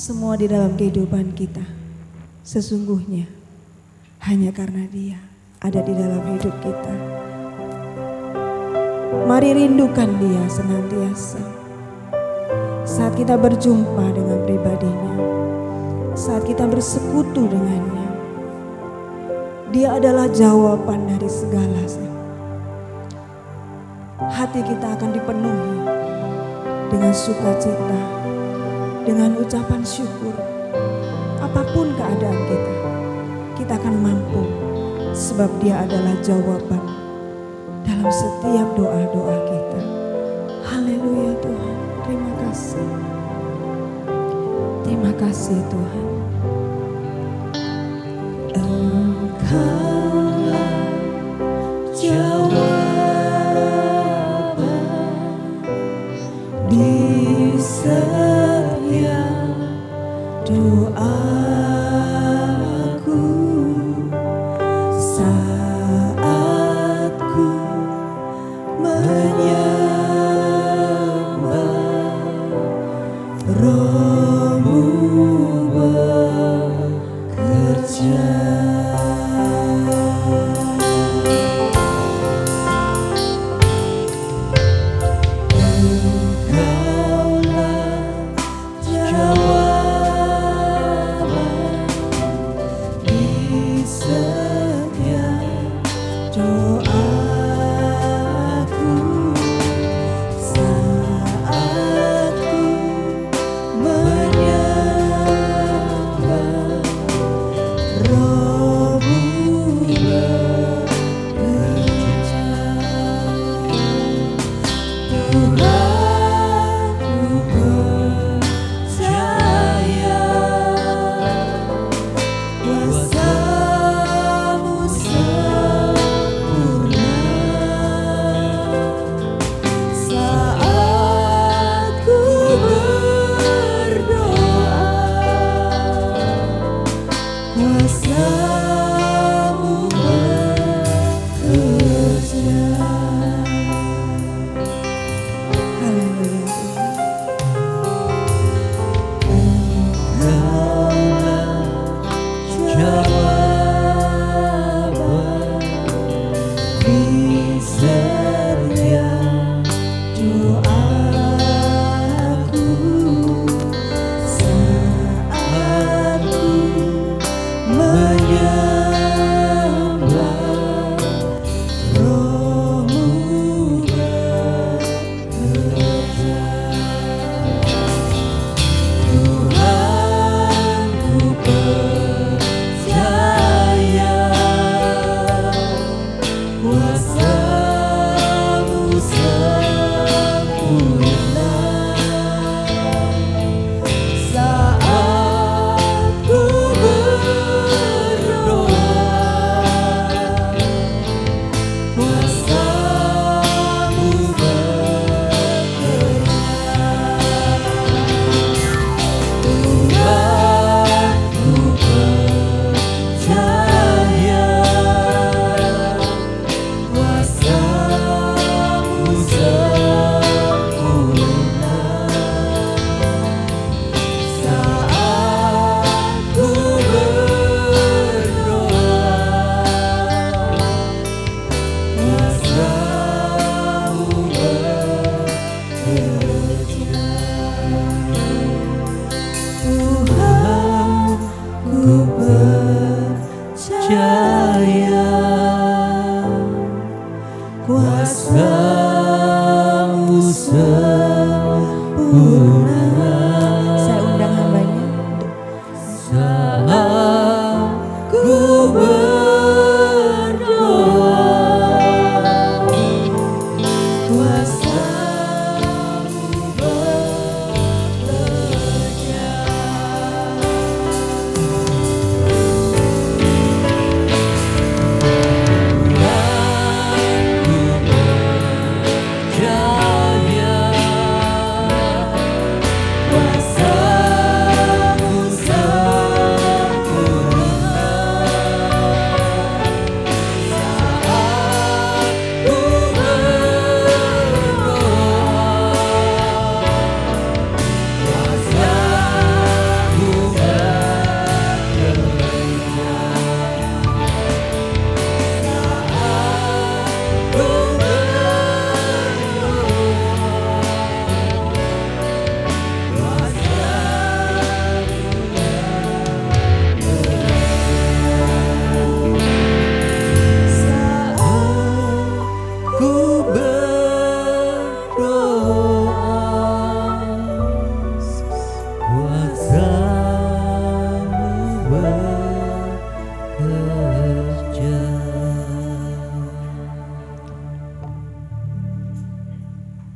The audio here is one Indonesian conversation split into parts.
semua di dalam kehidupan kita sesungguhnya hanya karena Dia ada di dalam hidup kita. Mari rindukan Dia senantiasa saat kita berjumpa dengan pribadinya, saat kita bersekutu dengannya. Dia adalah jawaban dari segala. Hati kita akan dipenuhi dengan sukacita, dengan ucapan syukur. Apapun keadaan kita akan mampu sebab Dia adalah jawaban dalam setiap doa-doa kita. Haleluya Tuhan, terima kasih. Terima kasih Tuhan. Engkaulah jawaban di setiap doaku saat ku menyembah Roh-Mu bekerja.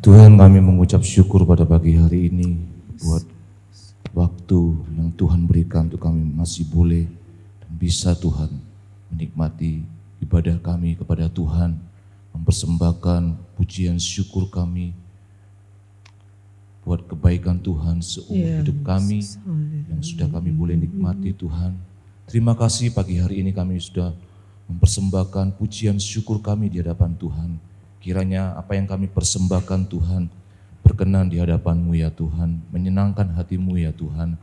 Tuhan, kami mengucap syukur pada pagi hari ini buat waktu yang Tuhan berikan untuk kami masih boleh dan bisa Tuhan menikmati ibadah kami kepada Tuhan, mempersembahkan pujian syukur kami buat kebaikan Tuhan seumur hidup kami yang sudah kami boleh nikmati Tuhan. Terima kasih pagi hari ini kami sudah mempersembahkan pujian syukur kami di hadapan Tuhan. Kiranya apa yang kami persembahkan Tuhan berkenan di hadapan-Mu ya Tuhan, menyenangkan hati-Mu ya Tuhan.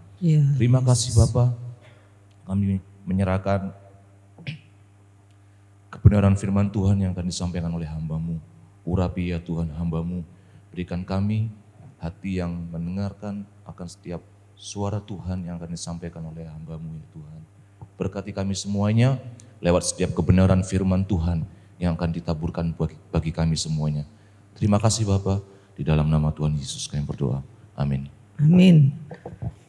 Terima kasih Bapa, kami menyerahkan kebenaran firman Tuhan yang akan disampaikan oleh hamba-Mu. Urapi ya Tuhan hamba-Mu, berikan kami hati yang mendengarkan akan setiap suara Tuhan yang akan disampaikan oleh hamba-Mu ya Tuhan. Berkati kami semuanya lewat setiap kebenaran firman Tuhan yang akan ditaburkan bagi kami semuanya. Terima kasih Bapa, di dalam nama Tuhan Yesus kami berdoa. Amin. Amin.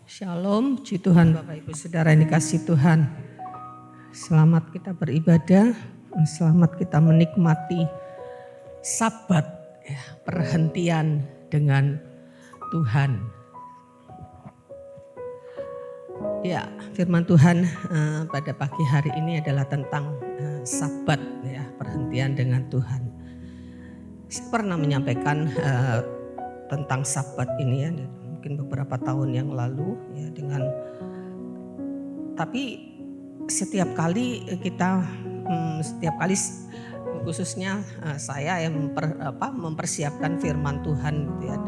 Shalom, puji Tuhan Bapak Ibu Saudara yang dikasihi Tuhan. Selamat kita beribadah, selamat kita menikmati Sabat, ya, perhentian dengan Tuhan. Ya, firman Tuhan pada pagi hari ini adalah tentang Sabat, ya, perhentian dengan Tuhan. Saya pernah menyampaikan tentang Sabat ini ya, mungkin beberapa tahun yang lalu ya, tapi setiap kali khususnya saya yang mempersiapkan firman Tuhan gitu ya,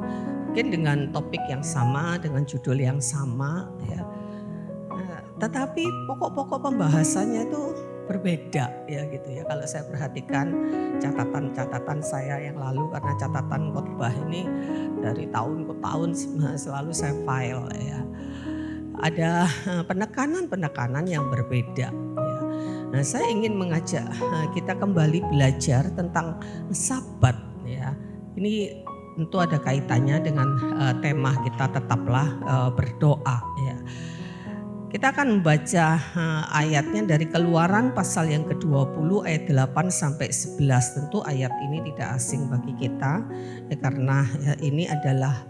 mungkin dengan topik yang sama, dengan judul yang sama ya. Tetapi pokok-pokok pembahasannya itu berbeda ya gitu ya. Kalau saya perhatikan catatan-catatan saya yang lalu, karena catatan khotbah ini dari tahun ke tahun selalu saya file ya. Ada penekanan-penekanan yang berbeda ya. Nah, saya ingin mengajak kita kembali belajar tentang Sabat ya. Ini tentu ada kaitannya dengan tema kita, tetaplah berdoa ya. Kita akan membaca ayatnya dari Keluaran pasal yang ke-20 ayat 8 sampai 11. Tentu ayat ini tidak asing bagi kita ya, karena ini adalah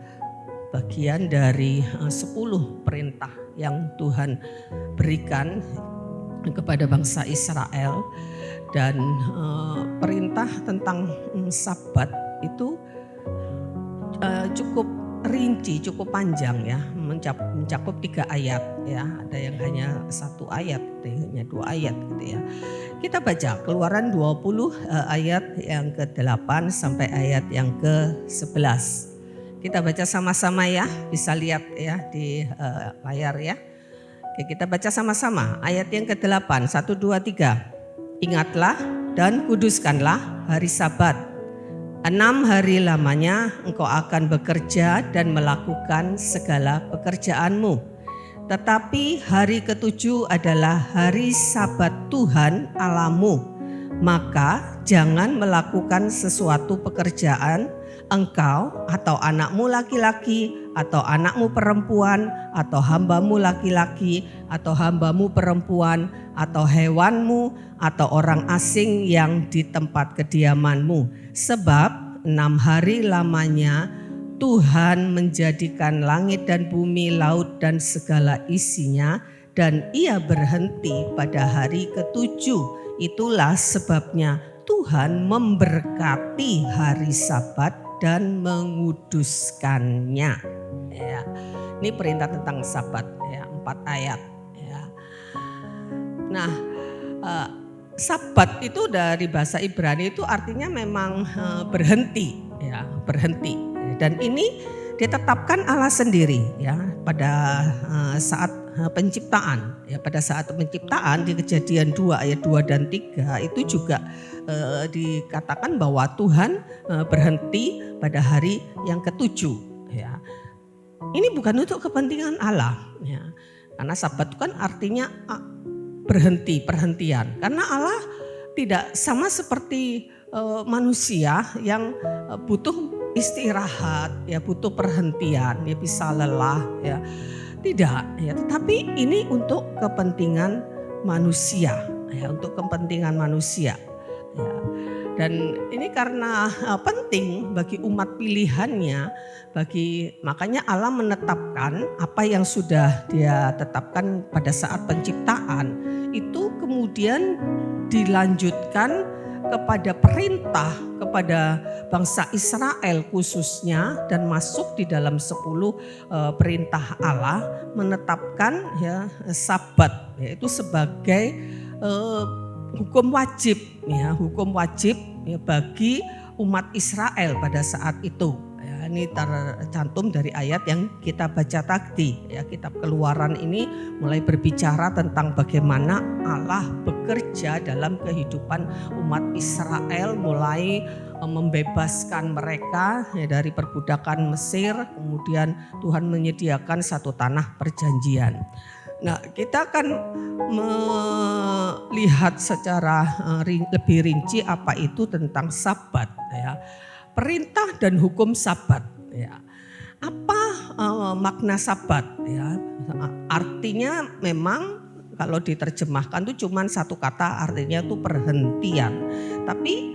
bagian dari 10 perintah yang Tuhan berikan kepada bangsa Israel. Dan perintah tentang Sabat itu cukup rinci, cukup panjang ya, mencakup 3 ayat ya. Ada yang hanya 1 ayat, ada yang hanya 2 ayat gitu ya. Kita baca Keluaran 20 ayat yang ke-8 sampai ayat yang ke-11. Kita baca sama-sama ya, bisa lihat ya di layar ya. Oke, kita baca sama-sama ayat yang ke-8, 1, 2, 3. Ingatlah dan kuduskanlah hari Sabat. 6 hari lamanya engkau akan bekerja dan melakukan segala pekerjaanmu. Tetapi hari ke-7 adalah hari Sabat Tuhan Allahmu. Maka jangan melakukan sesuatu pekerjaan, engkau atau anakmu laki-laki atau anakmu perempuan atau hambamu laki-laki atau hambamu perempuan atau hewanmu atau orang asing yang di tempat kediamanmu. Sebab 6 hari lamanya Tuhan menjadikan langit dan bumi, laut dan segala isinya, dan ia berhenti pada hari ke-7. Itulah sebabnya Tuhan memberkati hari Sabat dan menguduskannya. Ya, ini perintah tentang Sabat ya, 4 ayat. Ya. Nah, Sabat itu dari bahasa Ibrani itu artinya memang berhenti, ya, berhenti. Dan ini ditetapkan Allah sendiri ya pada saat penciptaan. Ya, pada saat penciptaan di Kejadian 2 ayat 2 dan 3 itu juga dikatakan bahwa Tuhan berhenti pada hari yang ke-7 ya. Ini bukan untuk kepentingan Allah ya. Karena Sabat itu kan artinya berhenti, perhentian. Karena Allah tidak sama seperti manusia yang butuh istirahat, ya butuh perhentian, ya bisa lelah, ya tidak, ya. Tetapi ini untuk kepentingan manusia, ya untuk kepentingan manusia. Ya. Dan ini karena penting bagi umat pilihannya, makanya Allah menetapkan apa yang sudah Dia tetapkan pada saat penciptaan itu kemudian dilanjutkan kepada perintah kepada bangsa Israel khususnya, dan masuk di dalam 10 perintah Allah menetapkan ya Sabat, yaitu sebagai hukum wajib ya bagi umat Israel pada saat itu. Ya, ini tercantum dari ayat yang kita baca tadi. Ya, kitab Keluaran ini mulai berbicara tentang bagaimana Allah bekerja dalam kehidupan umat Israel, mulai membebaskan mereka ya, dari perbudakan Mesir, kemudian Tuhan menyediakan satu tanah perjanjian. Nah, kita akan melihat secara lebih rinci apa itu tentang Sabat ya. Perintah dan hukum Sabat ya. Apa makna Sabat ya? Artinya memang kalau diterjemahkan itu cuma satu kata, artinya itu perhentian. Tapi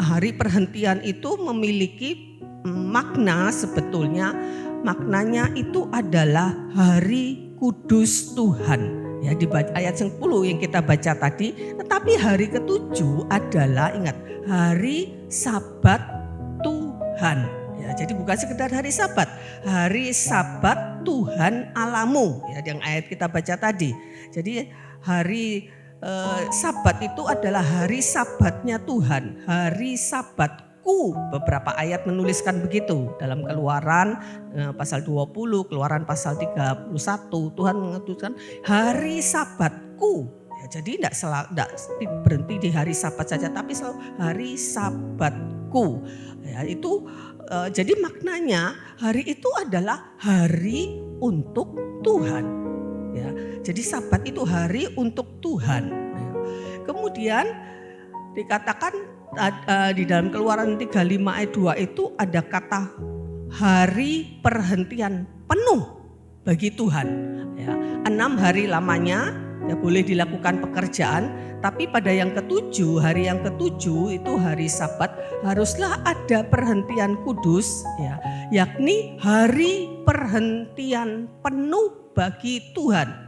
hari perhentian itu memiliki makna, sebetulnya maknanya itu adalah hari kudus Tuhan. Ya, di ayat 10 yang kita baca tadi, tetapi hari ke-7 adalah, ingat, hari Sabat Tuhan. Ya, jadi bukan sekedar hari Sabat, hari Sabat Tuhan Alamu. Ya, yang ayat kita baca tadi. Jadi hari Sabat itu adalah hari Sabatnya Tuhan, hari Sabatku. Beberapa ayat menuliskan begitu dalam Keluaran pasal 20, Keluaran pasal 31, Tuhan mengutuskan hari Sabatku. Ya, jadi tidak berhenti di hari Sabat saja, tapi selalu hari Sabatku. Ya, itu jadi maknanya hari itu adalah hari untuk Tuhan. Ya, jadi Sabat itu hari untuk Tuhan. Ya. Kemudian dikatakan di dalam Keluaran 35 ayat 2 itu ada kata hari perhentian penuh bagi Tuhan. Ya, 6 hari lamanya ya boleh dilakukan pekerjaan, tapi pada yang ke-7, hari yang ke-7 itu hari Sabat, haruslah ada perhentian kudus ya, yakni hari perhentian penuh bagi Tuhan.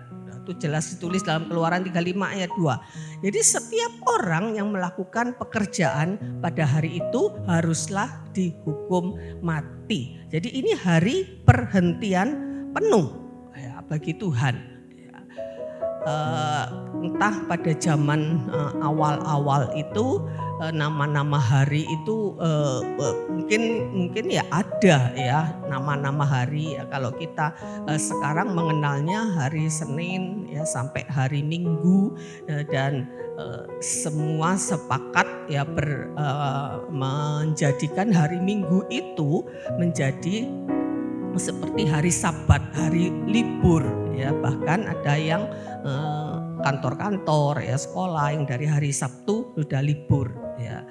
Itu jelas ditulis dalam Keluaran 35 ayat 2. Jadi setiap orang yang melakukan pekerjaan pada hari itu haruslah dihukum mati. Jadi ini hari perhentian penuh ya, bagi Tuhan. Ya. Entah pada zaman awal-awal itu nama-nama hari itu mungkin ya ada ya nama-nama hari ya. Kalau kita sekarang mengenalnya hari Senin ya sampai hari Minggu dan semua sepakat ya menjadikan hari Minggu itu menjadi seperti hari Sabat, hari libur ya. Bahkan ada yang kantor-kantor ya, sekolah yang dari hari Sabtu sudah libur ya.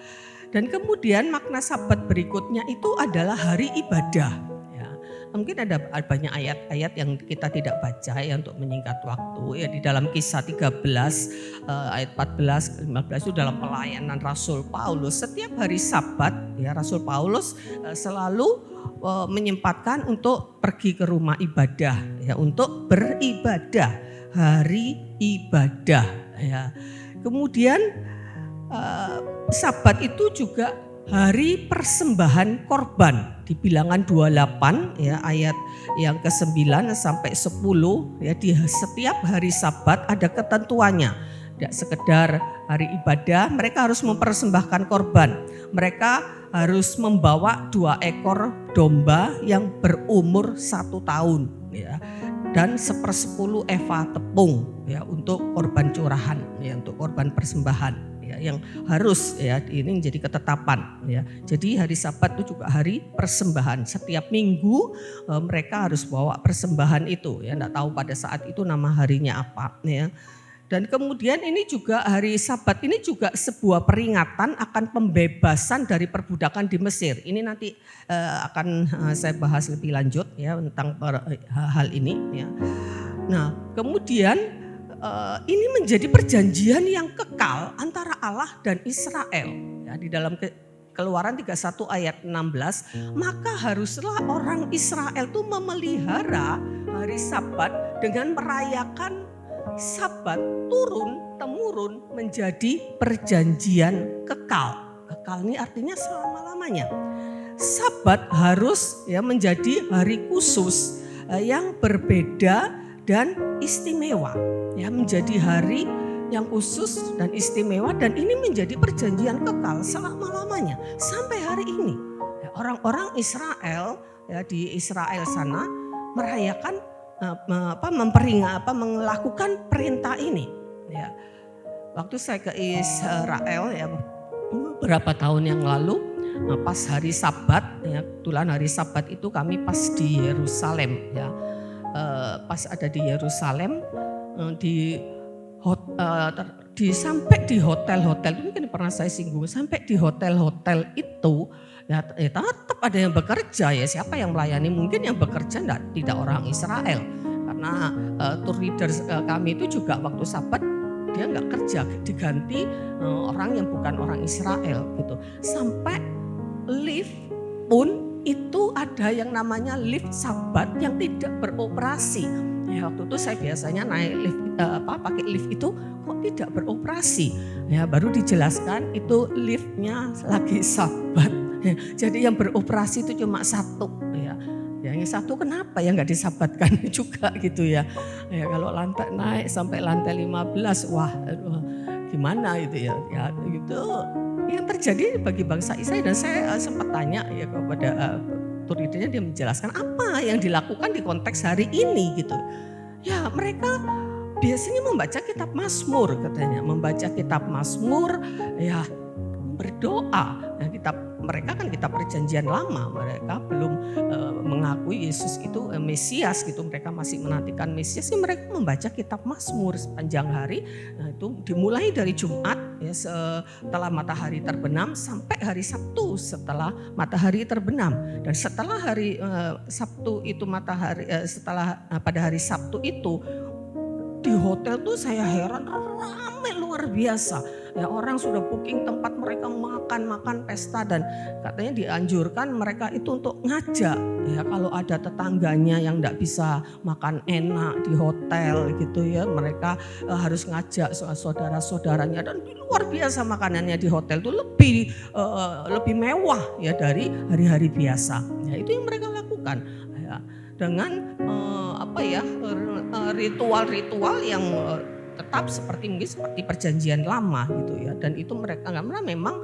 Dan kemudian makna Sabat berikutnya itu adalah hari ibadah ya. Mungkin ada banyak ayat-ayat yang kita tidak baca ya untuk menyingkat waktu ya. Di dalam Kisah 13 ayat 14 15 itu dalam pelayanan Rasul Paulus, setiap hari Sabat ya Rasul Paulus selalu menyempatkan untuk pergi ke rumah ibadah ya, untuk beribadah, hari ibadah ya. Kemudian Sabat itu juga hari persembahan korban. Di Bilangan 28 ya ayat yang ke-9 sampai 10 ya, di setiap hari Sabat ada ketentuannya. Tidak sekedar hari ibadah, mereka harus mempersembahkan korban. Mereka harus membawa 2 ekor domba yang berumur 1 tahun ya, dan 1/10 eva tepung ya untuk korban curahan ya, untuk korban persembahan ya, yang harus ya ini menjadi ketetapan ya. Jadi hari Sabat itu juga hari persembahan. Setiap minggu mereka harus bawa persembahan itu ya, enggak tahu pada saat itu nama harinya apa ya. Dan kemudian ini juga hari Sabat ini juga sebuah peringatan akan pembebasan dari perbudakan di Mesir. Ini nanti akan saya bahas lebih lanjut ya tentang hal ini ya. Nah, kemudian ini menjadi perjanjian yang kekal antara Allah dan Israel. Ya, di dalam Keluaran 31 ayat 16, maka haruslah orang Israel itu memelihara hari Sabat dengan merayakan Sabat turun-temurun menjadi perjanjian kekal. Kekal ini artinya selama-lamanya. Sabat harus ya menjadi hari khusus yang berbeda dan istimewa. Ya, menjadi hari yang khusus dan istimewa, dan ini menjadi perjanjian kekal selama-lamanya sampai hari ini. Ya, orang-orang Israel ya di Israel sana merayakan melakukan perintah ini. Ya, waktu saya ke Israel ya beberapa tahun yang lalu, pas hari Sabat ya, kebetulan hari Sabat itu kami pas di Yerusalem ya, pas ada di Yerusalem sampai di hotel-hotel itu mungkin pernah saya singgung, sampai di hotel-hotel itu ya tetap ada yang bekerja ya, siapa yang melayani, mungkin yang bekerja tidak orang Israel, karena tour leader kami itu juga waktu Sabat dia nggak kerja, diganti orang yang bukan orang Israel gitu. Sampai lift pun itu ada yang namanya lift Sabat yang tidak beroperasi. Ya, waktu itu saya biasanya naik lift pakai lift itu kok tidak beroperasi. Ya, baru dijelaskan itu liftnya lagi Sabat. Ya, jadi yang beroperasi itu cuma satu. Ya, yang satu kenapa ya nggak disabatkan juga gitu ya. Ya, kalau lantai naik sampai lantai 15, wah aduh, gimana itu ya. Ya gitu yang terjadi bagi bangsa Israel, dan saya sempat tanya ya kepada tour leadernya, dia menjelaskan apa yang dilakukan di konteks hari ini gitu. Ya, mereka biasanya membaca kitab Mazmur katanya, membaca kitab Mazmur ya, berdoa. Nah, mereka kan kitab perjanjian lama, mereka belum mengakui Yesus itu Mesias gitu, mereka masih menantikan Mesias, mereka membaca kitab Mazmur sepanjang hari. Nah, itu dimulai dari Jumat ya, setelah matahari terbenam sampai hari Sabtu setelah matahari terbenam. Dan setelah hari Sabtu itu pada hari Sabtu itu di hotel tuh saya heran, ramai luar biasa. Ya, orang sudah booking tempat, mereka makan pesta, dan katanya dianjurkan mereka itu untuk ngajak. Ya, kalau ada tetangganya yang enggak bisa makan enak di hotel gitu ya, mereka harus ngajak saudara-saudaranya, dan luar biasa makanannya di hotel itu lebih mewah ya dari hari-hari biasa. Ya, itu yang mereka lakukan. Ya, dengan ritual-ritual yang tetap seperti perjanjian lama gitu ya, dan itu mereka memang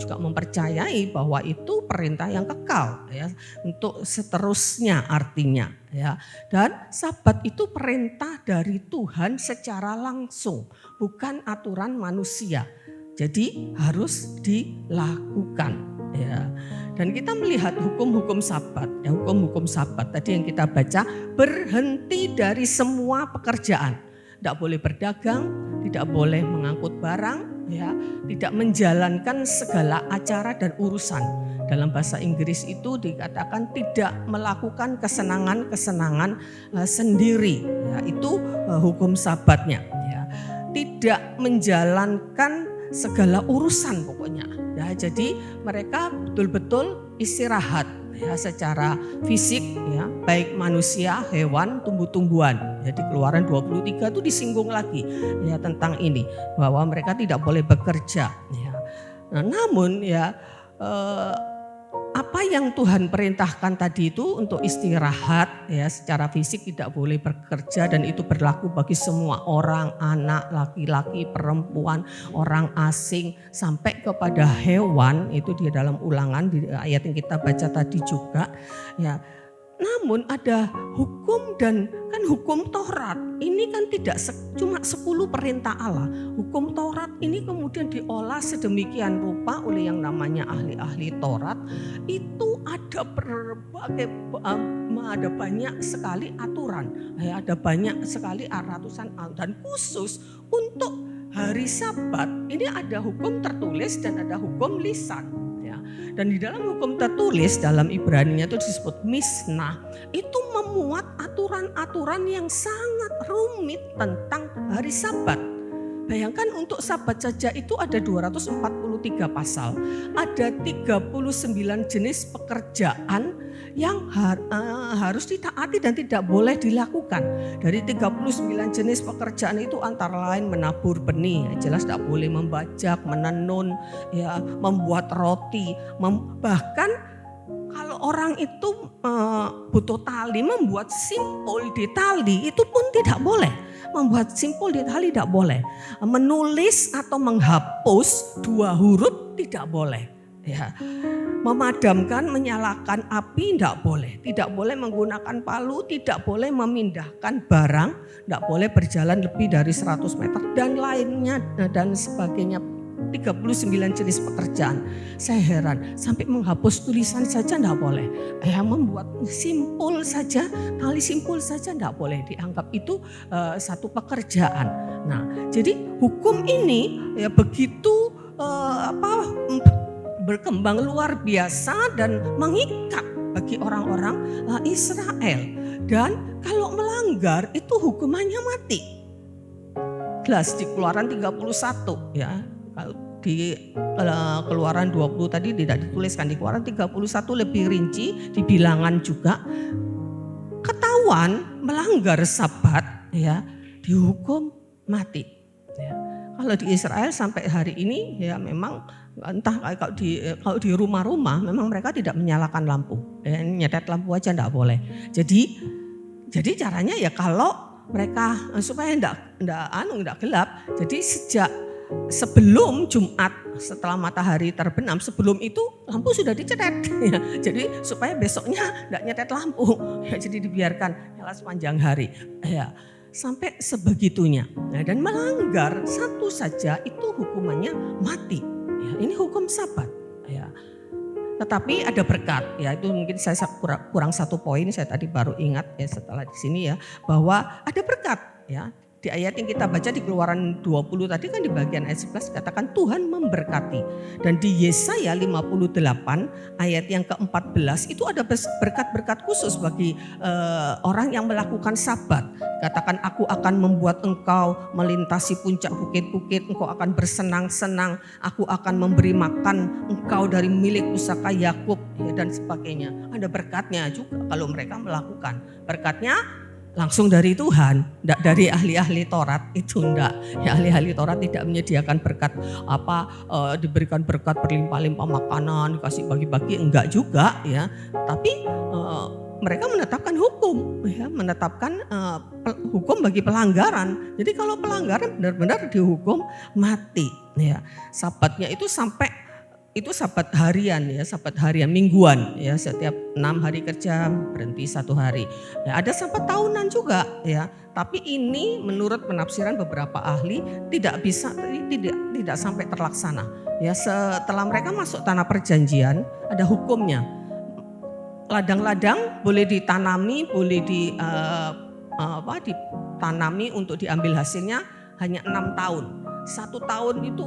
juga mempercayai bahwa itu perintah yang kekal ya untuk seterusnya artinya ya. Dan Sabat itu perintah dari Tuhan secara langsung, bukan aturan manusia, jadi harus dilakukan ya. Dan kita melihat hukum-hukum Sabat ya, hukum-hukum Sabat tadi yang kita baca, berhenti dari semua pekerjaan. Tidak boleh berdagang, tidak boleh mengangkut barang, ya, tidak menjalankan segala acara dan urusan. Dalam bahasa Inggris itu dikatakan tidak melakukan kesenangan-kesenangan sendiri. Ya, itu hukum Sabatnya. Ya. Tidak menjalankan segala urusan pokoknya. Ya, jadi mereka betul-betul istirahat ya, secara fisik ya, baik manusia, hewan, tumbuh-tumbuhan. Jadi Keluaran 23 itu disinggung lagi ya tentang ini, bahwa mereka tidak boleh bekerja ya. Nah, namun ya apa yang Tuhan perintahkan tadi itu untuk istirahat ya, secara fisik tidak boleh bekerja, dan itu berlaku bagi semua orang, anak, laki-laki, perempuan, orang asing, sampai kepada hewan. Itu di dalam Ulangan di ayat yang kita baca tadi juga ya. Namun ada hukum, dan kan hukum Taurat ini kan tidak cuma 10 perintah Allah. Hukum Taurat ini kemudian diolah sedemikian rupa oleh yang namanya ahli-ahli Taurat. Itu ada ada banyak sekali aturan, ya, ada banyak sekali ratusan, dan khusus untuk hari Sabat ini ada hukum tertulis dan ada hukum lisan. Dan di dalam hukum tertulis dalam Ibrani itu disebut Mishnah, itu memuat aturan-aturan yang sangat rumit tentang hari Sabat. Bayangkan untuk Sabat saja itu ada 243 pasal, ada 39 jenis pekerjaan yang harus ditaati dan tidak boleh dilakukan. Dari 39 jenis pekerjaan itu antara lain menabur benih, jelas tidak boleh membajak, menenun, ya, membuat roti, bahkan kalau orang itu butuh tali, membuat simpul di tali itu pun tidak boleh. Membuat simpul di tali tidak boleh. Menulis atau menghapus 2 huruf tidak boleh. Ya. Memadamkan, menyalakan api tidak boleh. Tidak boleh menggunakan palu, tidak boleh memindahkan barang, tidak boleh berjalan lebih dari 100 meter dan lainnya dan sebagainya. 39 jenis pekerjaan. Saya heran, sampai menghapus tulisan saja tidak boleh. Membuat simpul saja, tali simpul saja tidak boleh. Dianggap itu satu pekerjaan. Nah, jadi hukum ini ya begitu berkembang luar biasa dan mengikat bagi orang-orang Israel. Dan kalau melanggar itu hukumannya mati. Jelas di Keluaran 31 ya. Di Keluaran 20 tadi tidak dituliskan, di Keluaran 31 lebih rinci, di bilangan juga. Ketahuan melanggar Sabat ya dihukum mati. Ya. Kalau di Israel sampai hari ini ya memang entah kalau di rumah-rumah memang mereka tidak menyalakan lampu. Ya, nyetet lampu aja enggak boleh. Jadi caranya ya kalau mereka supaya enggak gelap. Jadi sejak sebelum Jumat setelah matahari terbenam, sebelum itu lampu sudah dicetet ya. Jadi supaya besoknya enggak nyetet lampu ya, jadi dibiarkan nyala sepanjang hari ya, sampai sebegitunya. Nah, dan melanggar satu saja itu hukumannya mati ya. Ini hukum Sabat ya. Tetapi ada berkat ya, itu mungkin saya kurang satu poin, saya tadi baru ingat ya setelah di sini ya, bahwa ada berkat ya. Di ayat yang kita baca di Keluaran 20 tadi kan di bagian ayat 11 dikatakan Tuhan memberkati. Dan di Yesaya 58 ayat yang ke-14 itu ada berkat-berkat khusus bagi orang yang melakukan Sabat. Katakan aku akan membuat engkau melintasi puncak bukit-bukit, engkau akan bersenang-senang, aku akan memberi makan engkau dari milik pusaka Yakub ya, dan sebagainya. Ada berkatnya juga kalau mereka melakukan. Berkatnya langsung dari Tuhan, tidak dari ahli-ahli Taurat, itu enggak. Ya, ahli-ahli Taurat tidak menyediakan berkat diberikan berkat berlimpah-limpah makanan, dikasih bagi-bagi, enggak juga ya. Tapi mereka menetapkan hukum ya, menetapkan hukum bagi pelanggaran. Jadi kalau pelanggaran benar-benar dihukum mati ya. Sabatnya itu sampai itu Sabat harian ya, Sabat harian mingguan ya, setiap 6 hari kerja berhenti 1 hari. Ya, ada Sabat tahunan juga ya, tapi ini menurut penafsiran beberapa ahli tidak sampai terlaksana. Ya, setelah mereka masuk tanah perjanjian ada hukumnya. Ladang-ladang boleh ditanami, boleh ditanami untuk diambil hasilnya hanya 6 tahun. 1 tahun itu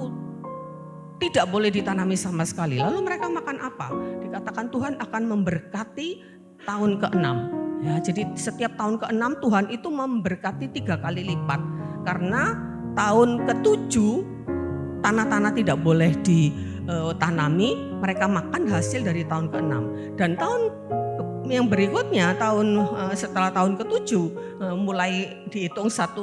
tidak boleh ditanami sama sekali. Lalu mereka makan apa? Dikatakan Tuhan akan memberkati tahun ke-6. Ya, jadi setiap tahun ke-6 Tuhan itu memberkati 3 kali lipat. Karena tahun ke-7 tanah-tanah tidak boleh ditanami, mereka makan hasil dari tahun ke-6. Dan tahun yang berikutnya setelah tahun ke-7 mulai dihitung 1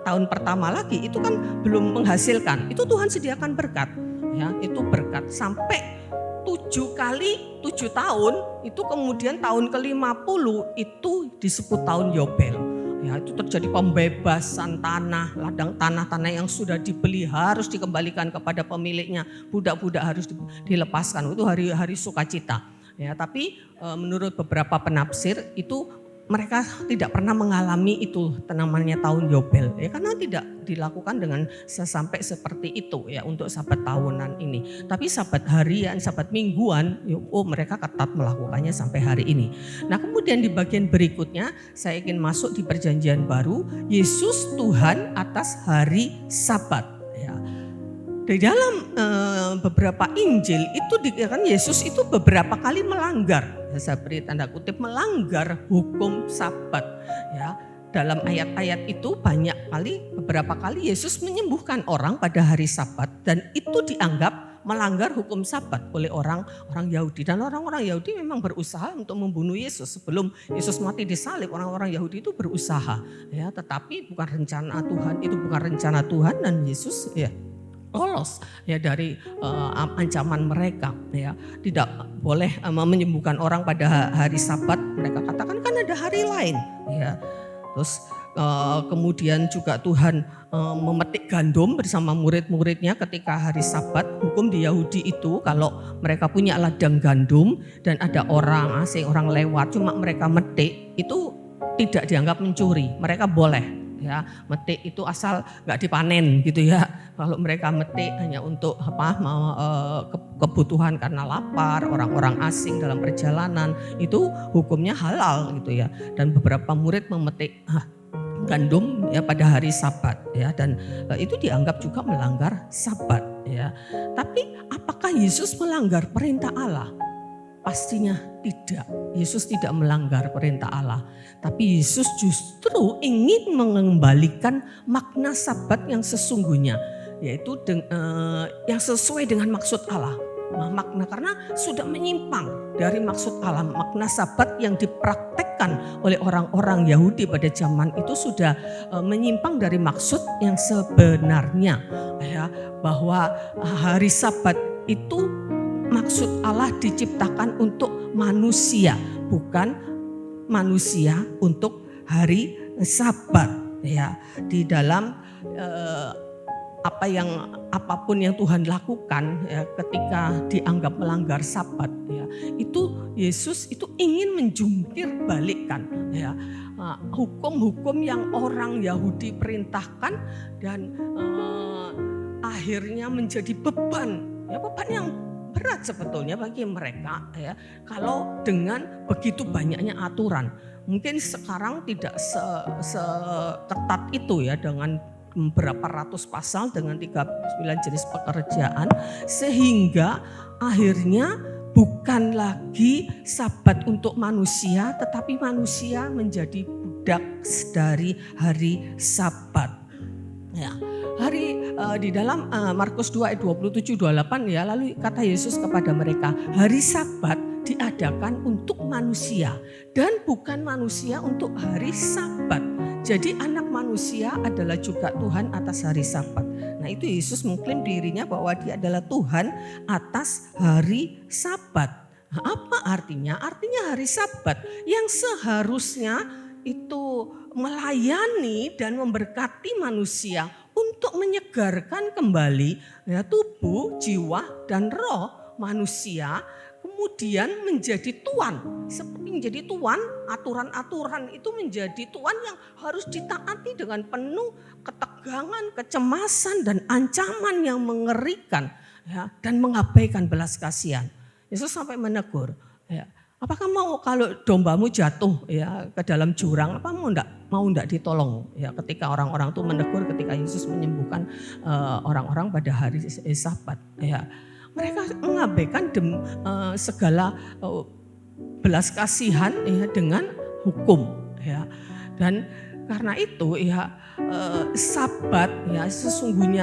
tahun pertama lagi itu kan belum menghasilkan. Itu Tuhan sediakan berkat. Ya, itu berkat sampai 7 kali 7 tahun, itu kemudian tahun ke-50 itu disebut tahun Yobel. Ya, itu terjadi pembebasan tanah, ladang tanah-tanah yang sudah dibeli harus dikembalikan kepada pemiliknya, budak-budak harus dilepaskan. Itu hari-hari sukacita. Ya, tapi menurut beberapa penafsir itu mereka tidak pernah mengalami itu namanya tahun Yobel ya, karena tidak dilakukan dengan sampai seperti itu ya untuk Sabat tahunan ini. Tapi Sabat harian, Sabat mingguan, mereka ketat melakukannya sampai hari ini. Nah, kemudian di bagian berikutnya saya ingin masuk di Perjanjian Baru, Yesus Tuhan atas hari Sabat ya. Di dalam beberapa Injil itu dikatakan Yesus itu beberapa kali melanggar saya beri tanda kutip, melanggar hukum Sabat ya. Dalam ayat-ayat itu beberapa kali Yesus menyembuhkan orang pada hari Sabat, dan itu dianggap melanggar hukum Sabat oleh orang Yahudi. Dan orang-orang Yahudi memang berusaha untuk membunuh Yesus. Sebelum Yesus mati disalib, orang-orang Yahudi itu berusaha ya, tetapi bukan rencana Tuhan, itu bukan rencana Tuhan, dan Yesus ya lolos ya dari ancaman mereka ya. Tidak boleh menyembuhkan orang pada hari Sabat. Mereka katakan kan ada hari lain ya. Terus kemudian juga Tuhan memetik gandum bersama murid-muridnya ketika hari Sabat. Hukum di Yahudi itu kalau mereka punya ladang gandum dan ada orang asing, orang lewat, cuma mereka metik, itu tidak dianggap mencuri. Mereka boleh ya metik itu asal nggak dipanen gitu ya. Kalau mereka metik hanya untuk kebutuhan karena lapar, orang-orang asing dalam perjalanan, itu hukumnya halal gitu ya. Dan beberapa murid memetik gandum ya pada hari Sabat ya, dan itu dianggap juga melanggar Sabat ya. Tapi apakah Yesus melanggar perintah Allah? Pastinya tidak. Yesus tidak melanggar perintah Allah, tapi Yesus justru ingin mengembalikan makna Sabat yang sesungguhnya, yaitu yang sesuai dengan maksud Allah. Makna karena sudah menyimpang dari maksud Allah. Makna Sabat yang dipraktekkan oleh orang-orang Yahudi pada zaman itu sudah menyimpang dari maksud yang sebenarnya ya, bahwa hari Sabat itu maksud Allah diciptakan untuk manusia, bukan manusia untuk hari Sabat ya. Di dalam apapun yang Tuhan lakukan ya, ketika dianggap melanggar Sabat ya, itu Yesus itu ingin menjungkir balikkan ya hukum-hukum yang orang Yahudi perintahkan, dan akhirnya menjadi beban yang berat sebetulnya bagi mereka ya, kalau dengan begitu banyaknya aturan. Mungkin sekarang tidak seketat itu ya, dengan berapa ratus pasal dengan 39 jenis pekerjaan, sehingga akhirnya bukan lagi Sabat untuk manusia, tetapi manusia menjadi budak dari hari Sabat ya. Di dalam Markus 2 ayat 27-28 ya, lalu kata Yesus kepada mereka, hari Sabat diadakan untuk manusia dan bukan manusia untuk hari Sabat. Jadi anak manusia adalah juga Tuhan atas hari Sabat. Nah, itu Yesus mengklaim dirinya bahwa dia adalah Tuhan atas hari Sabat. Nah, apa artinya? Artinya hari Sabat yang seharusnya itu melayani dan memberkati manusia untuk menyegarkan kembali ya, tubuh, jiwa, dan roh manusia, kemudian menjadi tuan. Seperti menjadi tuan, aturan-aturan itu menjadi tuan yang harus ditaati dengan penuh ketegangan, kecemasan, dan ancaman yang mengerikan ya, dan mengabaikan belas kasihan. Yesus sampai menegur ya, apakah mau kalau dombamu jatuh ya ke dalam jurang, apa mau enggak ditolong ya, ketika orang-orang itu menegur ketika Yesus menyembuhkan orang-orang pada hari Sabat ya. Mereka mengabaikan segala belas kasihan ya dengan hukum ya. Dan karena itu ya Sabat ya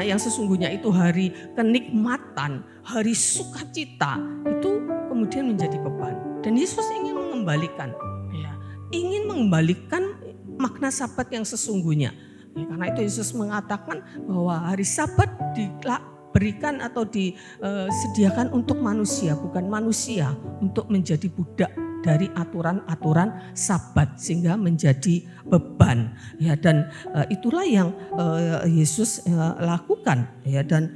yang sesungguhnya itu hari kenikmatan, hari sukacita, itu kemudian menjadi beban. Dan Yesus ingin mengembalikan makna Sabat yang sesungguhnya. Ya, karena itu Yesus mengatakan bahwa hari Sabat diberikan atau disediakan untuk manusia, bukan manusia untuk menjadi budak dari aturan-aturan Sabat sehingga menjadi beban ya. Dan itulah yang Yesus lakukan ya. Dan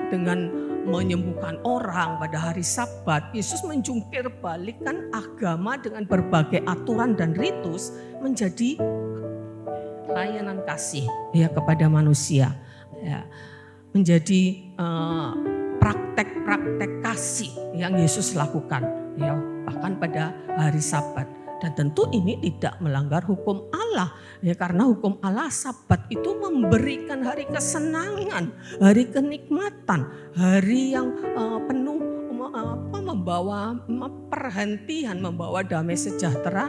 dengan menyembuhkan orang pada hari Sabat, Yesus menjungkir balikkan agama dengan berbagai aturan dan ritus menjadi layanan kasih ya kepada manusia ya. Menjadi praktek-praktek kasih yang Yesus lakukan ya, bahkan pada hari Sabat. Dan tentu ini tidak melanggar hukum Allah ya, karena hukum Allah Sabat itu memberikan hari kesenangan, hari kenikmatan, hari yang penuh membawa perhentian, membawa damai sejahtera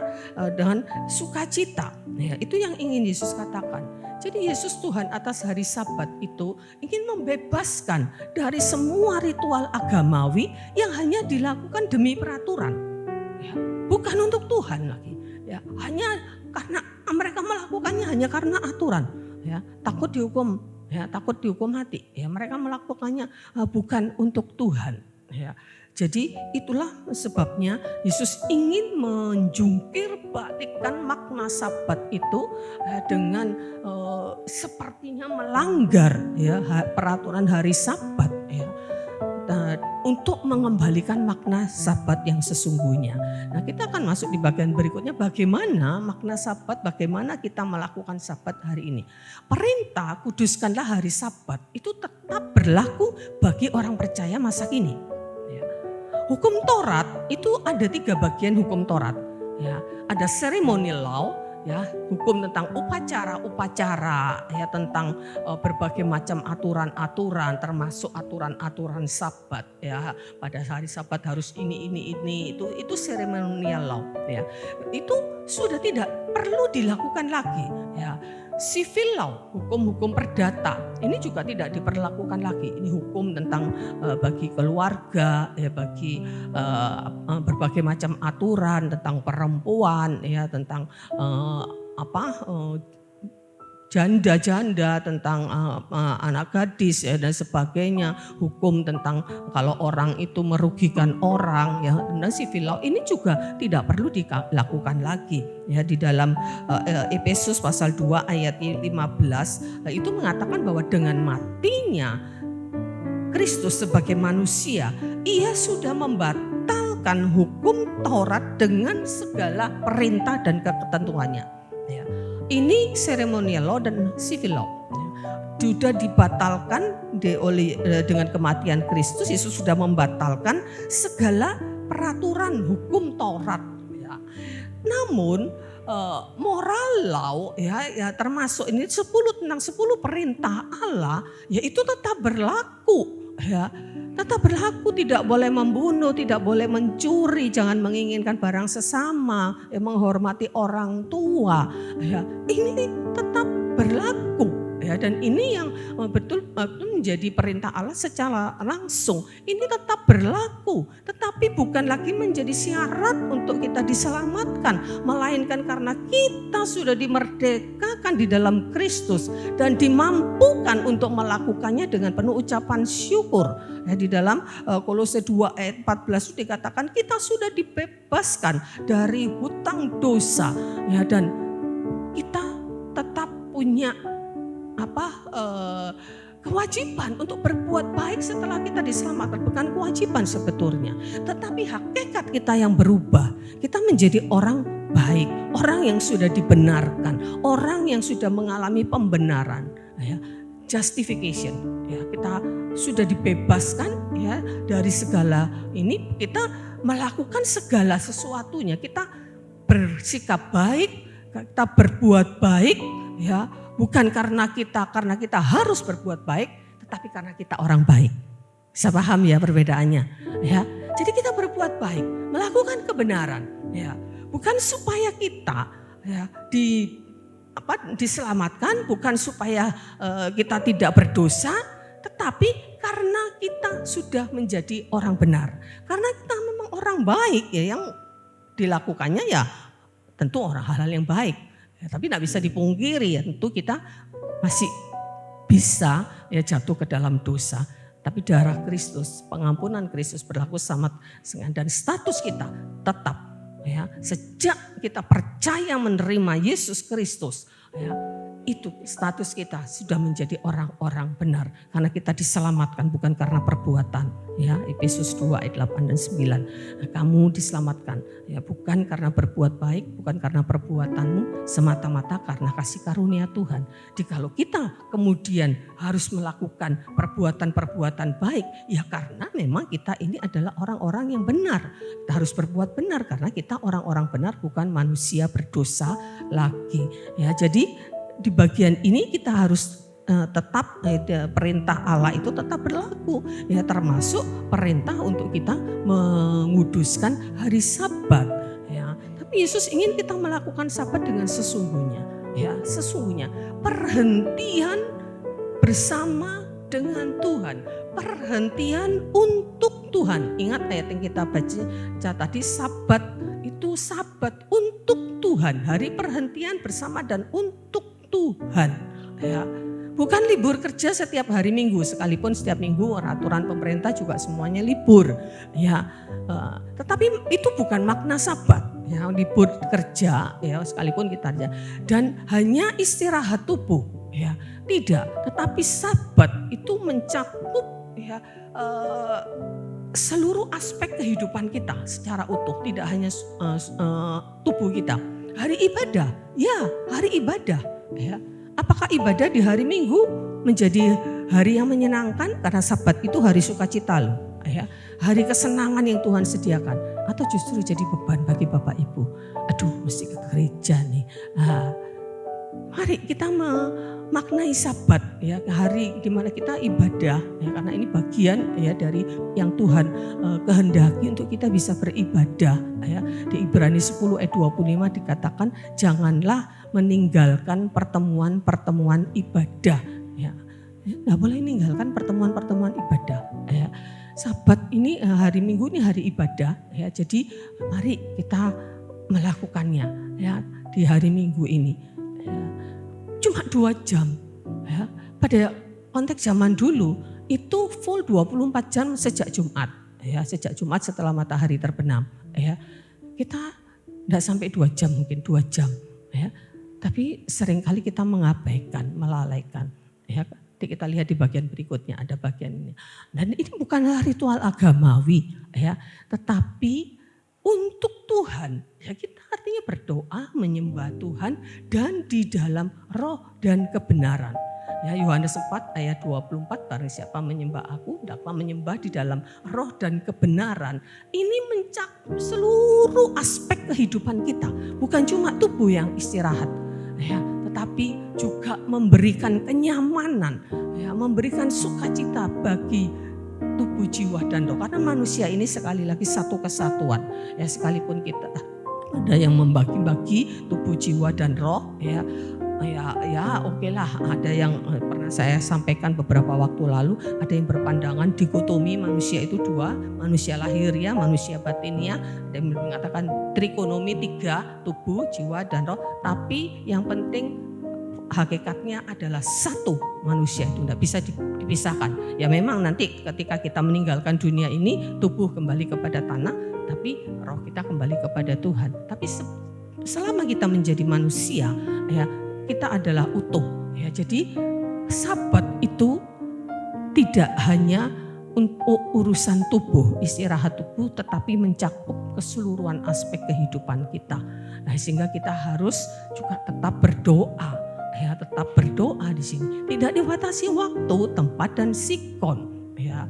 dan sukacita. Ya, itu yang ingin Yesus katakan. Jadi Yesus Tuhan atas hari Sabat itu ingin membebaskan dari semua ritual agamawi yang hanya dilakukan demi peraturan. Ya, bukan untuk Tuhan lagi. Ya, hanya karena mereka melakukannya hanya karena aturan. Ya, takut dihukum. Ya, takut dihukum mati. Ya, mereka melakukannya bukan untuk Tuhan. Ya, jadi itulah sebabnya Yesus ingin menjungkir balikkan makna Sabat itu dengan sepertinya melanggar ya peraturan hari Sabat ya. Untuk mengembalikan makna Sabat yang sesungguhnya. Nah, kita akan masuk di bagian berikutnya, bagaimana makna Sabat, bagaimana kita melakukan Sabat hari ini. Perintah kuduskanlah hari Sabat itu tetap berlaku bagi orang percaya masa kini. Ya. Hukum Taurat itu ada 3 bagian hukum Taurat. Ya, ada ceremonial law, ya, hukum tentang upacara, ya, tentang berbagai macam aturan-aturan, termasuk aturan-aturan Sabat, ya. Pada hari Sabat harus ini itu ceremonial law, ya. Itu sudah tidak perlu dilakukan lagi, ya. Civil law, hukum-hukum perdata, ini juga tidak diperlakukan lagi. Ini hukum tentang bagi keluarga, ya, bagi berbagai macam aturan tentang perempuan, ya, tentang janda-janda, tentang anak gadis, ya, dan sebagainya. Hukum tentang kalau orang itu merugikan orang, ya, dan civil law ini juga tidak perlu dilakukan lagi. Ya, di dalam Efesus pasal 2 ayat 15 itu mengatakan bahwa dengan matinya Kristus sebagai manusia, ia sudah membatalkan hukum Taurat dengan segala perintah dan ketentuannya. Ya. Ini ceremonial law dan civil law. Sudah dibatalkan dengan kematian Kristus. Yesus sudah membatalkan segala peraturan hukum Taurat. Ya. Namun moral law, ya termasuk ini 10 perintah Allah, ya itu tetap berlaku. Ya, tetap berlaku, tidak boleh membunuh, tidak boleh mencuri, jangan menginginkan barang sesama, ya, menghormati orang tua, ya, ini tetap berlaku. Ya, dan ini yang betul menjadi perintah Allah secara langsung. Ini tetap berlaku, tetapi bukan lagi menjadi syarat untuk kita diselamatkan, melainkan karena kita sudah dimerdekakan di dalam Kristus dan dimampukan untuk melakukannya dengan penuh ucapan syukur. Ya, di dalam Kolose 2 ayat 14 itu dikatakan kita sudah dibebaskan dari hutang dosa, ya, dan kita tetap punya kewajiban untuk berbuat baik setelah kita diselamatkan. Bukan kewajiban sebetulnya, tetapi hakikat kita yang berubah. Kita menjadi orang baik, orang yang sudah dibenarkan, orang yang sudah mengalami pembenaran, ya, justification. Ya, kita sudah dibebaskan, ya, dari segala ini. Kita melakukan segala sesuatunya. Kita bersikap baik, kita berbuat baik, ya. Bukan karena kita harus berbuat baik, tetapi karena kita orang baik. Bisa paham ya perbedaannya, ya. Jadi kita berbuat baik, melakukan kebenaran, ya. Bukan supaya kita, ya, diselamatkan, bukan supaya kita tidak berdosa, tetapi karena kita sudah menjadi orang benar. Karena kita memang orang baik, ya, yang dilakukannya ya tentu hal-hal yang baik. Ya, tapi tidak bisa dipungkiri, ya, tentu kita masih bisa, ya, jatuh ke dalam dosa. Tapi darah Kristus, pengampunan Kristus berlaku sama dan status kita tetap, ya, sejak kita percaya menerima Yesus Kristus, ya, itu status kita sudah menjadi orang-orang benar karena kita diselamatkan bukan karena perbuatan, ya. Efesus 2 ayat 8 dan 9. Nah, kamu diselamatkan, ya, bukan karena berbuat baik, bukan karena perbuatanmu, semata-mata karena kasih karunia Tuhan. Jadi kalau kita kemudian harus melakukan perbuatan-perbuatan baik, ya karena memang kita ini adalah orang-orang yang benar. Kita harus berbuat benar karena kita orang-orang benar, bukan manusia berdosa lagi. Ya, jadi di bagian ini kita harus tetap perintah Allah itu tetap berlaku, ya termasuk perintah untuk kita menguduskan hari Sabat, ya. Tapi Yesus ingin kita melakukan Sabat dengan sesungguhnya, ya sesungguhnya perhentian bersama dengan Tuhan, perhentian untuk Tuhan. Ingat ayat yang kita baca tadi, Sabat itu Sabat untuk Tuhan, hari perhentian bersama dan untuk Tuhan, ya. Bukan libur kerja setiap hari Minggu, sekalipun setiap minggu aturan pemerintah juga semuanya libur, ya. Tetapi itu bukan makna Sabat, ya libur kerja, ya sekalipun kita kerja dan hanya istirahat tubuh, ya tidak. Tetapi Sabat itu mencakup, ya seluruh aspek kehidupan kita secara utuh, tidak hanya tubuh kita. Hari ibadah, ya hari ibadah, ya. Apakah ibadah di hari Minggu menjadi hari yang menyenangkan karena Sabat itu hari sukacita loh, ya. Hari kesenangan yang Tuhan sediakan, atau justru jadi beban bagi Bapak Ibu. Aduh, mesti ke gereja nih. Mari kita memaknai Sabat, ya hari di mana kita ibadah, ya karena ini bagian ya dari yang Tuhan kehendaki untuk kita bisa beribadah, ya. Di Ibrani 10 ayat 25 dikatakan janganlah meninggalkan pertemuan-pertemuan ibadah, ya. Nggak boleh meninggalkan pertemuan-pertemuan ibadah, ya. Sabat ini hari Minggu ini hari ibadah, ya. Jadi mari kita melakukannya, ya di hari Minggu ini, ya. Cuma 2 jam, ya. Pada konteks zaman dulu itu full 24 jam sejak Jumat, ya sejak Jumat setelah matahari terbenam, ya. Kita tidak sampai 2 jam, mungkin 2 jam, ya. Tapi seringkali kita mengabaikan, melalaikan, ya. Kita lihat di bagian berikutnya ada bagian ini. Dan ini bukanlah ritual agamawi, ya, tetapi untuk Tuhan, ya kita artinya berdoa, menyembah Tuhan dan di dalam roh dan kebenaran. Ya, Yohanes 4 ayat 24, barang siapa menyembah aku, hendaklah menyembah di dalam roh dan kebenaran. Ini mencakup seluruh aspek kehidupan kita, bukan cuma tubuh yang istirahat, ya, tetapi juga memberikan kenyamanan, ya, memberikan sukacita bagi tubuh, jiwa dan roh. Karena manusia ini sekali lagi satu kesatuan, ya sekalipun kita ada yang membagi-bagi tubuh, jiwa dan roh, ya oke lah, ada yang pernah saya sampaikan beberapa waktu lalu, ada yang berpandangan dikotomi manusia itu 2, manusia lahiriah, manusia batiniah, ada yang mengatakan trikonomi 3, tubuh, jiwa dan roh, tapi yang penting hakikatnya adalah satu manusia, itu tidak bisa dipisahkan. Ya memang nanti ketika kita meninggalkan dunia ini, tubuh kembali kepada tanah, tapi roh kita kembali kepada Tuhan. Tapi selama kita menjadi manusia, ya kita adalah utuh, ya. Jadi Sabat itu tidak hanya untuk urusan tubuh, istirahat tubuh, tetapi mencakup keseluruhan aspek kehidupan kita. Nah, sehingga kita harus juga tetap berdoa, ya tetap berdoa di sini. Tidak dibatasi waktu, tempat dan sikon, ya.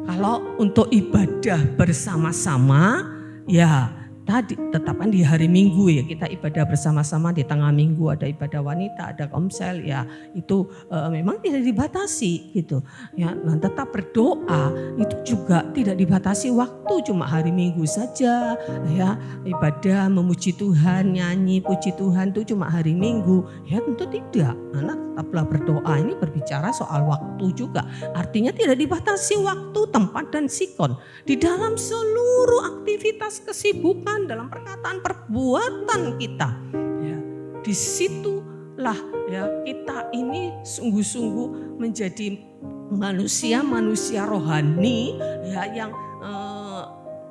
Kalau untuk ibadah bersama-sama, ya tadi tetapkan di hari Minggu, ya kita ibadah bersama-sama. Di tengah minggu ada ibadah wanita, ada komsel, ya itu memang tidak dibatasi gitu, ya. Nah, tetap berdoa itu juga tidak dibatasi waktu, cuma hari Minggu saja, ya ibadah memuji Tuhan, nyanyi puji Tuhan itu cuma hari Minggu, ya tentu tidak. Karena tetaplah berdoa ini berbicara soal waktu juga, artinya tidak dibatasi waktu, tempat dan sikon di dalam seluruh aktivitas kesibukan, dalam perkataan perbuatan kita, ya disitulah ya kita ini sungguh-sungguh menjadi manusia rohani, ya yang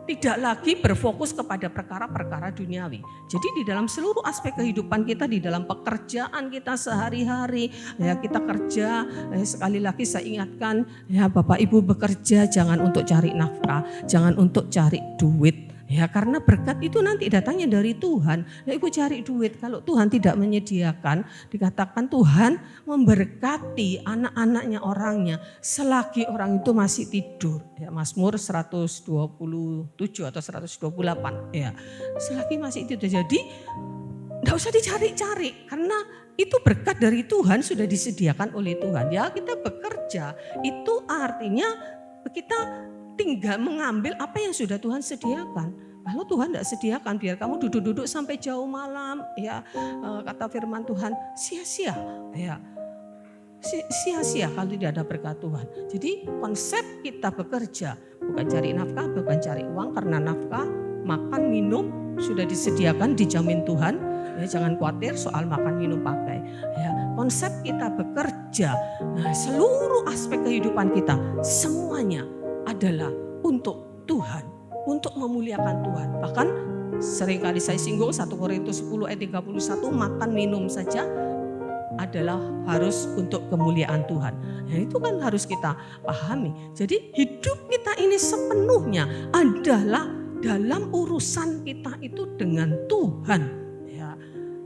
tidak lagi berfokus kepada perkara-perkara duniawi. Jadi di dalam seluruh aspek kehidupan kita, di dalam pekerjaan kita sehari-hari, ya kita kerja, sekali lagi saya ingatkan, ya Bapak Ibu bekerja jangan untuk cari nafkah, jangan untuk cari duit. Ya karena berkat itu nanti datangnya dari Tuhan. Ya Ibu cari duit, kalau Tuhan tidak menyediakan, dikatakan Tuhan memberkati anak-anaknya, orangnya selagi orang itu masih tidur. Ya Mazmur 127 atau 128, ya selagi masih tidur. Jadi Enggak usah dicari-cari karena itu berkat dari Tuhan, sudah disediakan oleh Tuhan. Ya, kita bekerja itu artinya kita tinggal mengambil apa yang sudah Tuhan sediakan. Kalau Tuhan tidak sediakan, biar kamu duduk-duduk sampai jauh malam, ya kata firman Tuhan, sia-sia, ya sia-sia kalau tidak ada berkat Tuhan. Jadi konsep kita bekerja bukan cari nafkah, bukan cari uang, karena nafkah, makan, minum sudah disediakan, dijamin Tuhan. Ya, jangan khawatir soal makan, minum, pakai. Ya, konsep kita bekerja, nah, seluruh aspek kehidupan kita semuanya adalah untuk Tuhan, untuk memuliakan Tuhan. Bahkan seringkali saya singgung 1 Korintus 10 ayat 31, makan minum saja adalah harus untuk kemuliaan Tuhan. Ya, itu kan harus kita pahami. Jadi hidup kita ini sepenuhnya adalah dalam urusan kita itu dengan Tuhan. Ya,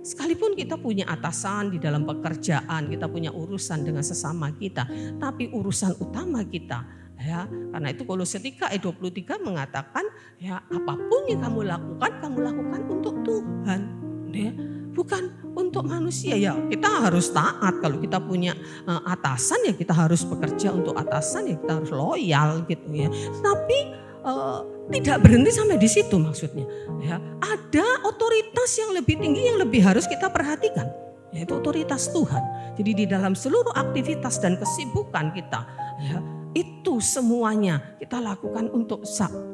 sekalipun kita punya atasan di dalam pekerjaan, kita punya urusan dengan sesama kita, tapi urusan utama kita, ya, karena itu Kolose 3 ayat 23 mengatakan, ya, apapun yang kamu lakukan untuk Tuhan, ya, bukan untuk manusia. Ya, kita harus taat. Kalau kita punya atasan, ya kita harus bekerja untuk atasan, ya kita harus loyal gitu ya. Tapi tidak berhenti sampai di situ maksudnya. Ya, ada otoritas yang lebih tinggi yang lebih harus kita perhatikan, yaitu otoritas Tuhan. Jadi di dalam seluruh aktivitas dan kesibukan kita, ya, itu semuanya kita lakukan untuk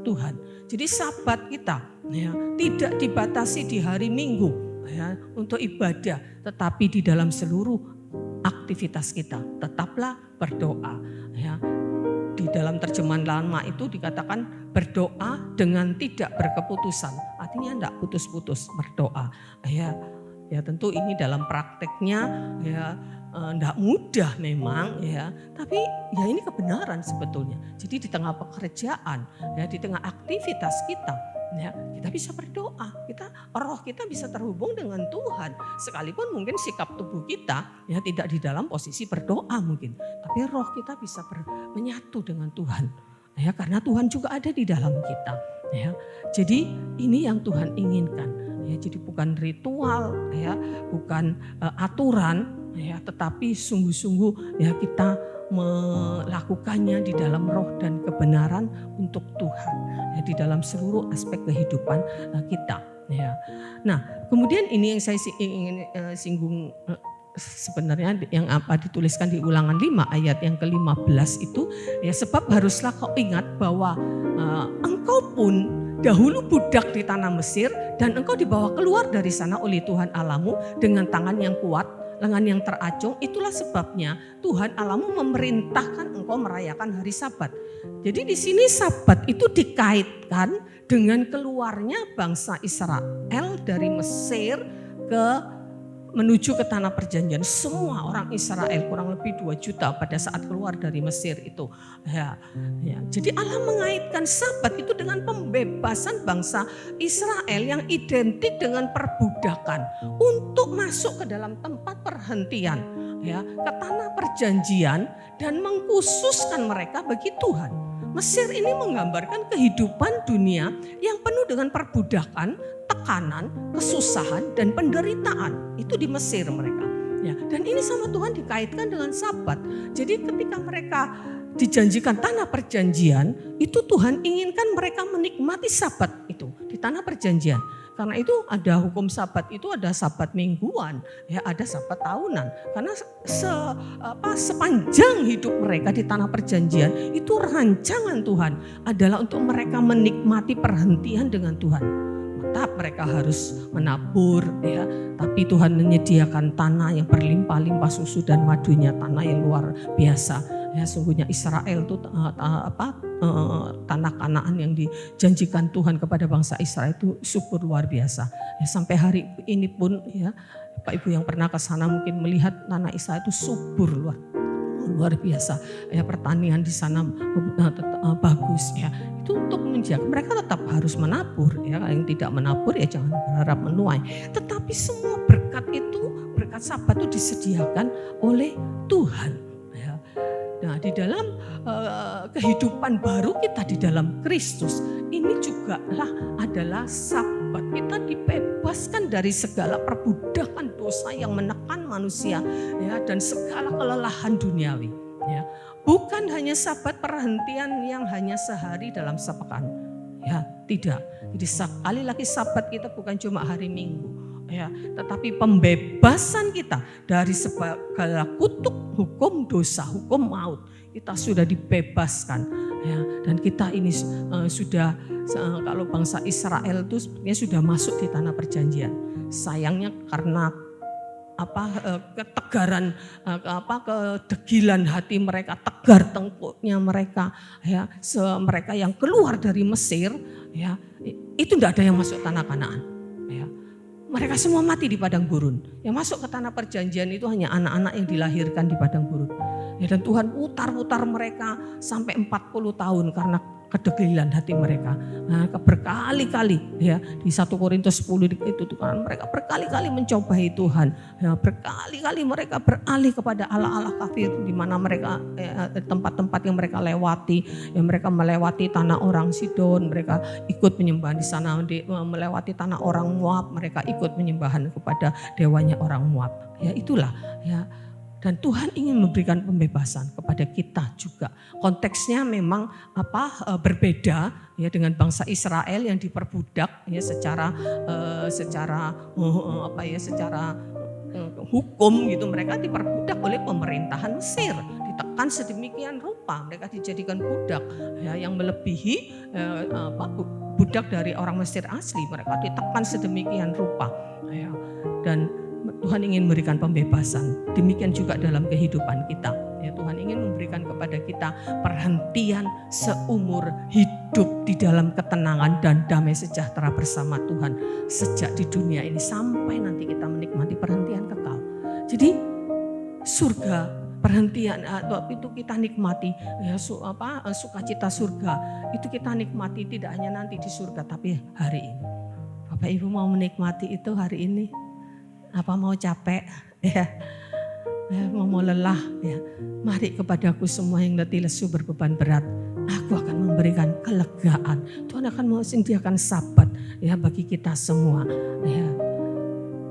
Tuhan. Jadi sabat kita, ya, tidak dibatasi di hari Minggu, ya, untuk ibadah, tetapi di dalam seluruh aktivitas kita tetaplah berdoa. Ya. Di dalam terjemahan lama itu dikatakan berdoa dengan tidak berkeputusan, artinya tidak putus-putus berdoa. Ya, ya tentu ini dalam prakteknya ya tidak mudah memang ya, tapi ya ini kebenaran sebetulnya. Jadi di tengah pekerjaan, ya di tengah aktivitas kita, ya kita bisa berdoa, roh kita bisa terhubung dengan Tuhan. Sekalipun mungkin sikap tubuh kita ya tidak di dalam posisi berdoa mungkin, tapi roh kita bisa menyatu dengan Tuhan. Ya, karena Tuhan juga ada di dalam kita. Ya, jadi ini yang Tuhan inginkan. Ya, jadi bukan ritual, ya, bukan aturan, ya, tetapi sungguh-sungguh ya kita melakukannya di dalam roh dan kebenaran untuk Tuhan, ya, di dalam seluruh aspek kehidupan kita. Ya. Nah, kemudian ini yang saya ingin singgung sebenarnya yang apa dituliskan di Ulangan 5 ayat yang ke-15 itu, ya sebab haruslah kau ingat bahwa engkau pun dahulu budak di tanah Mesir dan engkau dibawa keluar dari sana oleh Tuhan Allahmu dengan tangan yang kuat, lengan yang teracung. Itulah sebabnya Tuhan Allahmu memerintahkan engkau merayakan hari Sabat. Jadi di sini Sabat itu dikaitkan dengan keluarnya bangsa Israel dari Mesir menuju ke tanah perjanjian. Semua orang Israel kurang lebih 2 juta pada saat keluar dari Mesir itu. Ya. Jadi Allah mengaitkan Sabat itu dengan pembebasan bangsa Israel yang identik dengan perbudakan untuk masuk ke dalam tempat perhentian, ya, ke tanah perjanjian dan mengkhususkan mereka bagi Tuhan. Mesir ini menggambarkan kehidupan dunia yang penuh dengan perbudakan, tekanan, kesusahan, dan penderitaan. Itu di Mesir mereka. Ya, dan ini sama Tuhan dikaitkan dengan Sabat. Jadi ketika mereka dijanjikan tanah perjanjian, itu Tuhan inginkan mereka menikmati Sabat itu di tanah perjanjian. Karena itu ada hukum Sabat itu, ada Sabat mingguan, ya ada Sabat tahunan. Karena sepanjang hidup mereka di tanah perjanjian itu rancangan Tuhan adalah untuk mereka menikmati perhentian dengan Tuhan. Tetap mereka harus menabur, ya, tapi Tuhan menyediakan tanah yang berlimpah-limpah susu dan madunya, tanah yang luar biasa. Ya, sungguhnya Israel itu tanah Kanaan yang dijanjikan Tuhan kepada bangsa Israel itu subur luar biasa. Ya, sampai hari ini pun ya Bapak Ibu yang pernah ke sana mungkin melihat tanah Israel itu subur luar biasa. Ya, pertanian di sana bagus ya. Itu untuk menjaga, mereka tetap harus menabur ya. Yang tidak menabur ya jangan berharap menuai. Tetapi semua berkat itu, berkat Sabat itu disediakan oleh Tuhan. Nah, di dalam kehidupan baru kita di dalam Kristus, ini juga adalah Sabat. Kita dibebaskan dari segala perbudakan dosa yang menekan manusia, ya, dan segala kelelahan duniawi, ya. Bukan hanya Sabat perhentian yang hanya sehari dalam sepekan, ya, tidak. Jadi sekali lagi Sabat kita bukan cuma hari Minggu, ya, tetapi pembebasan kita dari segala kutuk hukum dosa, hukum maut. Kita sudah dibebaskan, ya, dan kita ini sudah, kalau bangsa Israel itu sebenarnya sudah masuk di tanah perjanjian. Sayangnya karena ketegaran, kedegilan hati mereka, tegar tengkuknya mereka, ya, mereka yang keluar dari Mesir, ya, itu tidak ada yang masuk tanah Kanaan, ya. Mereka semua mati di padang gurun. Yang masuk ke tanah perjanjian itu hanya anak-anak yang dilahirkan di padang gurun. Ya, dan Tuhan putar-putar mereka sampai 40 tahun karena kedegilan hati mereka. Nah, berkali-kali, ya, di 1 Korintus 10 itu Tuhan, mereka berkali-kali mencobai Tuhan. Ya, berkali-kali mereka beralih kepada Allah-Allah kafir di mana mereka, tempat-tempat yang mereka lewati. Ya, mereka melewati tanah orang Sidon, mereka ikut menyembah di sana. Melewati tanah orang Moab, mereka ikut menyembahan kepada dewanya orang Moab. Ya, itulah, ya. Dan Tuhan ingin memberikan pembebasan kepada kita juga. Konteksnya memang berbeda, ya, dengan bangsa Israel yang diperbudak, ya, secara hukum gitu. Mereka diperbudak oleh pemerintahan Mesir, ditekan sedemikian rupa, mereka dijadikan budak, ya, yang melebihi budak dari orang Mesir asli. Mereka ditekan sedemikian rupa, ya, dan Tuhan ingin memberikan pembebasan. Demikian juga dalam kehidupan kita. Ya, Tuhan ingin memberikan kepada kita perhentian seumur hidup di dalam ketenangan dan damai sejahtera bersama Tuhan sejak di dunia ini sampai nanti kita menikmati perhentian kekal. Jadi surga, perhentian itu kita nikmati, ya, sukacita surga itu kita nikmati tidak hanya nanti di surga tapi hari ini. Bapak Ibu mau menikmati itu hari ini? Apa mau capek, ya, mau lelah, ya, mari kepadaku semua yang letih lesu berbeban berat, aku akan memberikan kelegaan. Tuhan akan menyediakan Sabat, ya, bagi kita semua, ya.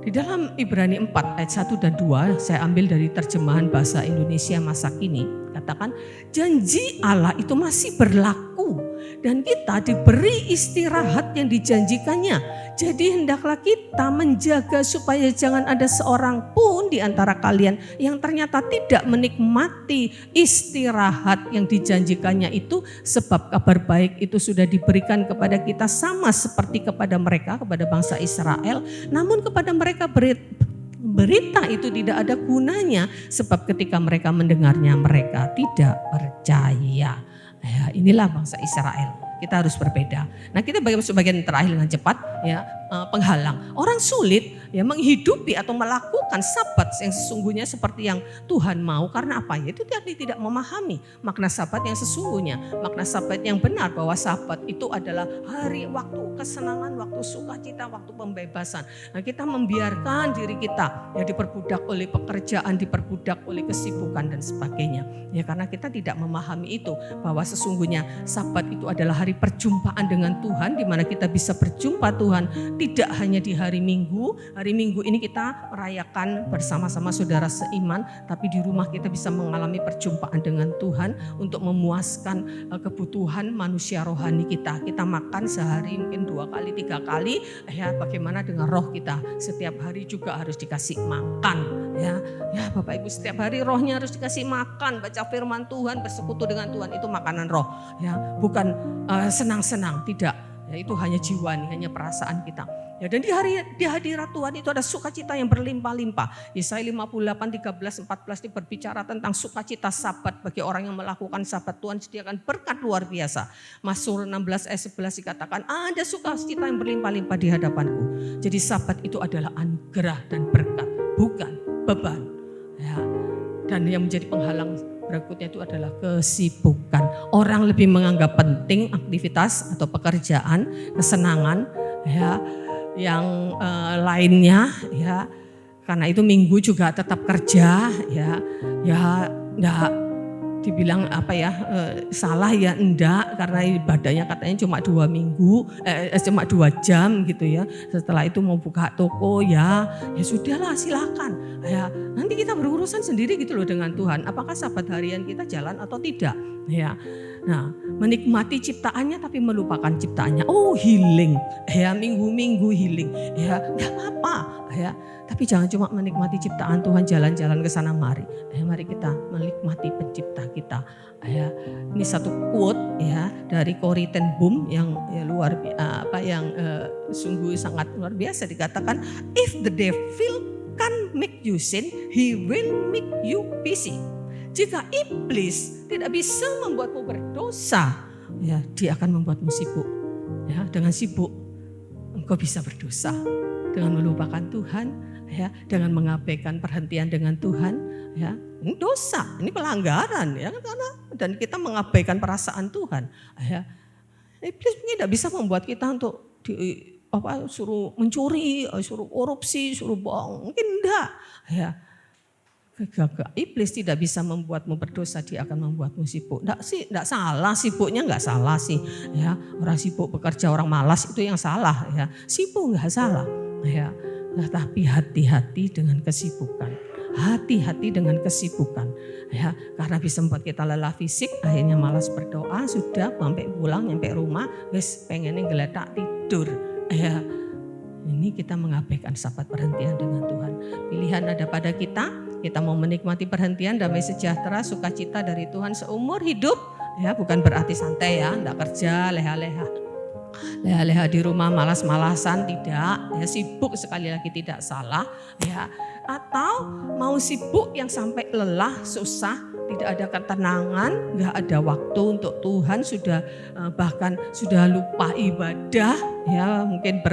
Di dalam Ibrani 4 ayat 1 dan 2, saya ambil dari terjemahan bahasa Indonesia masa kini, katakan janji Allah itu masih berlaku dan kita diberi istirahat yang dijanjikannya. Jadi hendaklah kita menjaga supaya jangan ada seorang pun di antara kalian yang ternyata tidak menikmati istirahat yang dijanjikannya itu, sebab kabar baik itu sudah diberikan kepada kita sama seperti kepada mereka, kepada bangsa Israel. Namun kepada mereka berita itu tidak ada gunanya, sebab ketika mereka mendengarnya mereka tidak percaya. Ya, inilah bangsa Israel. Kita harus berbeda. Nah, kita bagian terakhir dengan cepat, ya, penghalang. Orang sulit, ya, menghidupi atau melakukan Sabat yang sesungguhnya seperti yang Tuhan mau. Karena apa? Itu dia tidak memahami makna Sabat yang sesungguhnya, makna Sabat yang benar, bahwa Sabat itu adalah hari waktu kesenangan, waktu sukacita, waktu pembebasan. Nah, kita membiarkan diri kita, ya, diperbudak oleh pekerjaan, diperbudak oleh kesibukan dan sebagainya. Ya, karena kita tidak memahami itu, bahwa sesungguhnya Sabat itu adalah hari perjumpaan dengan Tuhan, di mana kita bisa berjumpa Tuhan tidak hanya di hari Minggu. Hari Minggu ini kita merayakan bersama-sama saudara seiman, tapi di rumah kita bisa mengalami perjumpaan dengan Tuhan untuk memuaskan kebutuhan manusia rohani kita. Kita makan sehari mungkin 2 kali, 3 kali, ya, bagaimana dengan roh kita? Setiap hari juga harus dikasih makan, ya. Ya, Bapak Ibu, setiap hari rohnya harus dikasih makan, baca firman Tuhan, bersekutu dengan Tuhan, itu makanan roh, ya, bukan senang-senang, tidak. Ya, itu hanya jiwa nih, hanya perasaan kita. Ya, dan di hadirat Tuhan itu ada sukacita yang berlimpah-limpah. Yesaya 58, 13, 14 ini berbicara tentang sukacita Sabat bagi orang yang melakukan Sabat. Tuhan sediakan berkat luar biasa. Mazmur 16 ayat 11 dikatakan ada sukacita yang berlimpah-limpah di hadapanku. Jadi Sabat itu adalah anugerah dan berkat, bukan beban. Ya. Dan yang menjadi penghalang berikutnya itu adalah kesibukan. Orang lebih menganggap penting aktivitas atau pekerjaan, kesenangan, ya, yang lainnya, ya. Karena itu Minggu juga tetap kerja, ya, ya, enggak dibilang salah ya enggak, karena ibadahnya katanya cuma 2 minggu, cuma 2 jam gitu ya. Setelah itu mau buka toko ya sudahlah silakan. Ya nanti kita berurusan sendiri gitu loh dengan Tuhan. Apakah sahabat harian kita jalan atau tidak? Ya. Nah, menikmati ciptaannya tapi melupakan ciptaannya. Oh, healing. Ya, minggu-minggu healing. Ya, enggak apa-apa, ya. Tapi jangan cuma menikmati ciptaan Tuhan, jalan-jalan ke sana mari. Mari kita menikmati pencipta kita. Ya, ini satu quote ya dari Corrie ten Boom yang sungguh sangat luar biasa, dikatakan, if the devil can make you sin, he will make you busy. Jika iblis tidak bisa membuatmu berdosa, ya dia akan membuatmu sibuk. Ya, dengan sibuk engkau bisa berdosa, dengan melupakan Tuhan, ya, dengan mengabaikan perhentian dengan Tuhan, ya, ini dosa, ini pelanggaran, ya, karena dan kita mengabaikan perasaan Tuhan, ya. Iblis mungkin tidak bisa membuat kita untuk suruh mencuri, suruh korupsi, suruh bohong, mungkin enggak, ya. Iblis tidak bisa membuatmu berdosa, dia akan membuatmu sibuk. Enggak salah, sibuknya enggak salah sih, ya. Orang sibuk bekerja, orang malas itu yang salah, ya. Sibuk enggak salah, ya. Tapi hati-hati dengan kesibukan. Hati-hati dengan kesibukan, ya, karena bisa membuat kita lelah fisik, akhirnya malas berdoa, sudah sampai pulang nyampe rumah wis pengennya geletak tidur, ya. Ini kita mengabaikan sahabat perhentian dengan Tuhan. Pilihan ada pada kita mau menikmati perhentian, damai sejahtera, sukacita dari Tuhan seumur hidup, ya, bukan berarti santai ya, enggak kerja leha-leha di rumah malas-malasan, tidak, ya, sibuk sekali lagi tidak salah, ya. Atau mau sibuk yang sampai lelah, susah, tidak ada ketenangan, enggak ada waktu untuk Tuhan, bahkan sudah lupa ibadah, ya, mungkin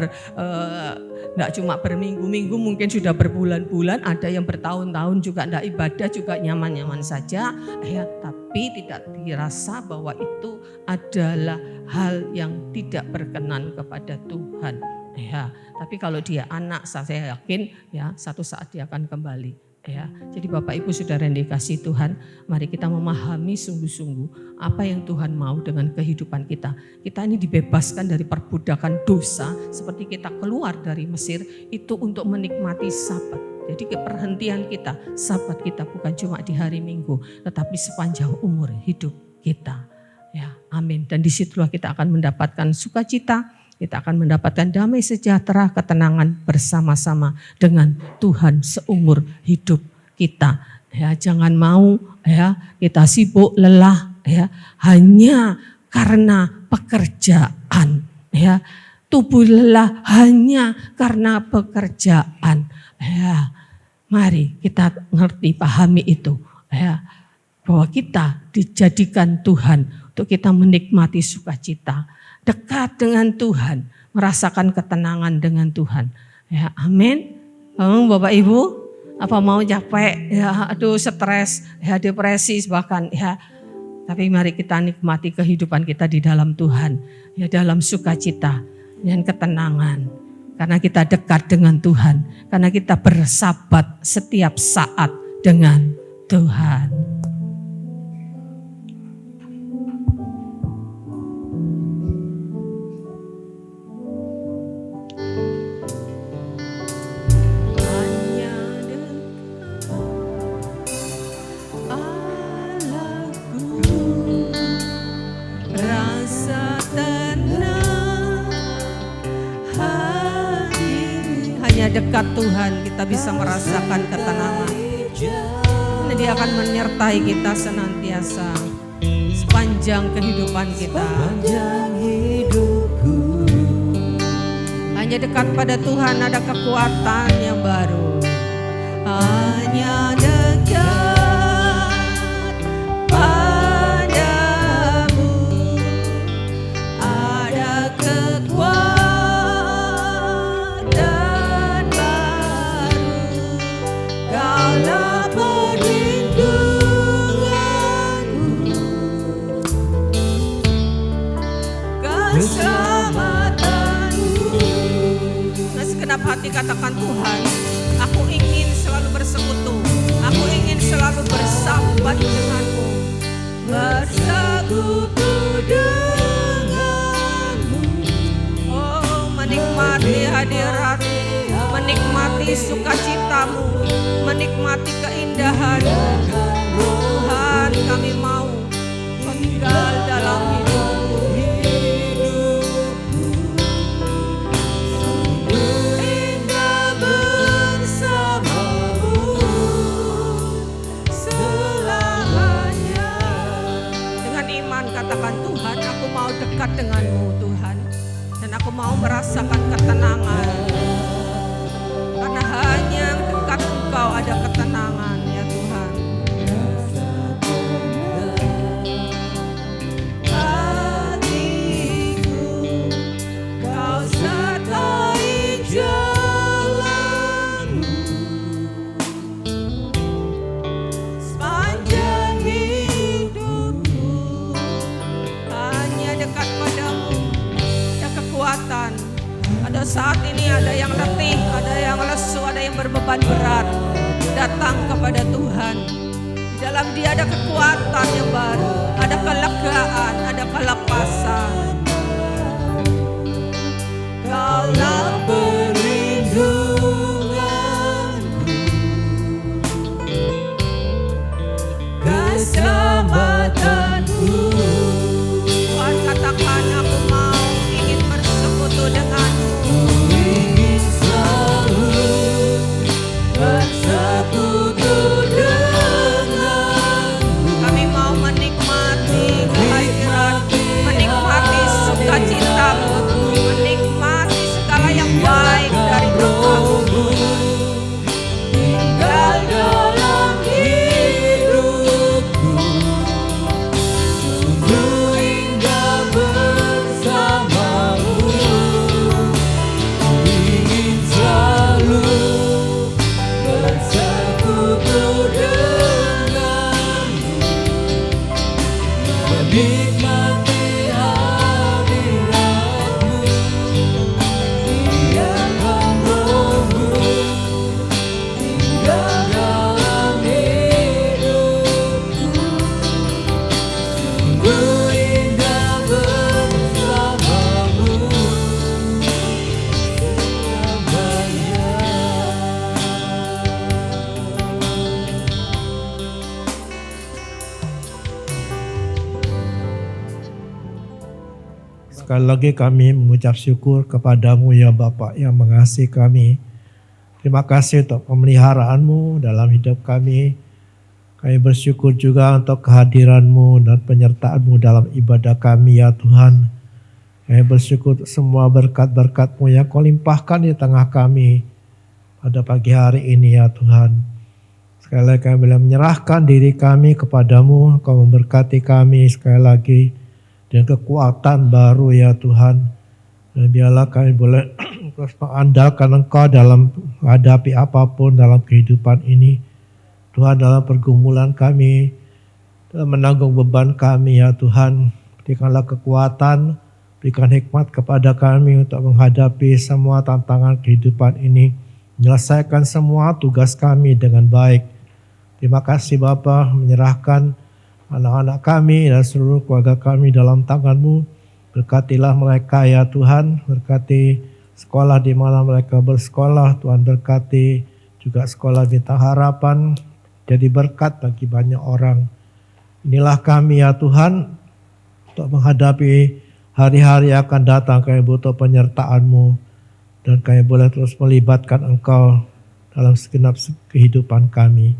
enggak cuma berminggu-minggu, mungkin sudah berbulan-bulan, ada yang bertahun-tahun juga enggak ibadah, juga nyaman-nyaman saja, ya, tapi tidak dirasa bahwa itu adalah hal yang tidak berkenan kepada Tuhan. Ya, tapi kalau dia anak, saya yakin ya satu saat dia akan kembali. Ya, jadi Bapak Ibu Saudara yang dikasihi Tuhan, mari kita memahami sungguh-sungguh apa yang Tuhan mau dengan kehidupan kita. Kita ini dibebaskan dari perbudakan dosa, seperti kita keluar dari Mesir itu untuk menikmati Sabat. Jadi keperhentian kita, Sabat kita bukan cuma di hari Minggu, tetapi sepanjang umur hidup kita. Ya, amin. Dan disitulah kita akan mendapatkan sukacita, kita akan mendapatkan damai sejahtera, ketenangan bersama-sama dengan Tuhan seumur hidup kita. Ya, jangan mau ya kita sibuk lelah ya hanya karena pekerjaan. Ya, tubuh lelah hanya karena pekerjaan. Ya, mari kita ngerti, pahami itu. Ya, bahwa kita dijadikan Tuhan untuk kita menikmati sukacita, dekat dengan Tuhan, merasakan ketenangan dengan Tuhan. Ya, amin. Bapak Ibu, apa mau capek, ya, stres, ya, depresi bahkan, ya. Tapi mari kita nikmati kehidupan kita di dalam Tuhan, ya, dalam sukacita dan ketenangan. Karena kita dekat dengan Tuhan, karena kita bersahabat setiap saat dengan Tuhan. Dekat Tuhan kita bisa merasakan ketenangan. Karena Dia akan menyertai kita senantiasa sepanjang kehidupan kita. Hanya dekat pada Tuhan ada kekuatan yang baru. Hanya dekat padamu ada kekuatan. Hati katakan, Tuhan, aku ingin selalu bersekutu, aku ingin selalu bersahabat denganmu. bersekutu denganmu. Oh, menikmati hadirat, menikmati sukacitamu, menikmati keindahan-Mu. Tuhan, kami mau tinggal dalam hidup-Mu. Indah bersama-Mu selamanya. Dengan iman katakan, Tuhan, aku mau dekat dengan-Mu Tuhan, dan aku mau merasakan ketenangan. Karena hanya dekat Engkau ada ketenangan ya Tuhan. Hatiku Kau sertai jalanmu sepanjang hidupku. Hanya dekat padamu ada kekuatan. Ada saat ini ada yang letih, ada yang lesu, ada yang berbeban berat. Datang kepada Tuhan. Di dalam Dia ada kekuatan yang baru, ada kelegaan, ada kelepasan. Kaulah perlindunganku, keselamatanku. Tuhan katakan, aku mau ingin bersekutu denganmu. Ingin selalu bersekutu denganmu. Kami mau menikmati kehadiran, menikmati sukacitamu, menikmati segala yang baik dari Engkau. Tinggal dalam hidupku, sungguh indah bersama-Mu. Ingin selalu bersekutu denganmu, menikmati hadirat-Mu. Biarkan Roh-Mu tinggal dalam hidupku, sungguh indah bersama-Mu selamanya. Sekali lagi kami mengucap syukur kepadamu ya Bapa yang mengasihi kami. Terima kasih untuk pemeliharaanmu dalam hidup kami. Kami bersyukur juga untuk kehadiranmu dan penyertaanmu dalam ibadah kami ya Tuhan. Kami bersyukur untuk semua berkat-berkat-Mu yang Kau limpahkan di tengah kami pada pagi hari ini ya Tuhan. Sekali lagi kami boleh menyerahkan diri kami kepadamu. Kau memberkati kami sekali lagi dengan kekuatan baru ya Tuhan. Dan biarlah kami boleh terus mengandalkan Engkau dalam menghadapi apapun dalam kehidupan ini. Tuhan, dalam pergumulan kami, dalam menanggung beban kami ya Tuhan. Berikanlah kekuatan, berikan hikmat kepada kami untuk menghadapi semua tantangan kehidupan ini. Menyelesaikan semua tugas kami dengan baik. Terima kasih Bapa, menyerahkan anak-anak kami dan seluruh keluarga kami dalam tangan-Mu. Berkatilah mereka ya Tuhan, berkati sekolah di mana mereka bersekolah. Tuhan berkati juga sekolah Bintang Harapan, jadi berkat bagi banyak orang. Inilah kami ya Tuhan, untuk menghadapi hari-hari yang akan datang. Kami butuh penyertaan-Mu, dan kami boleh terus melibatkan Engkau dalam segenap kehidupan kami.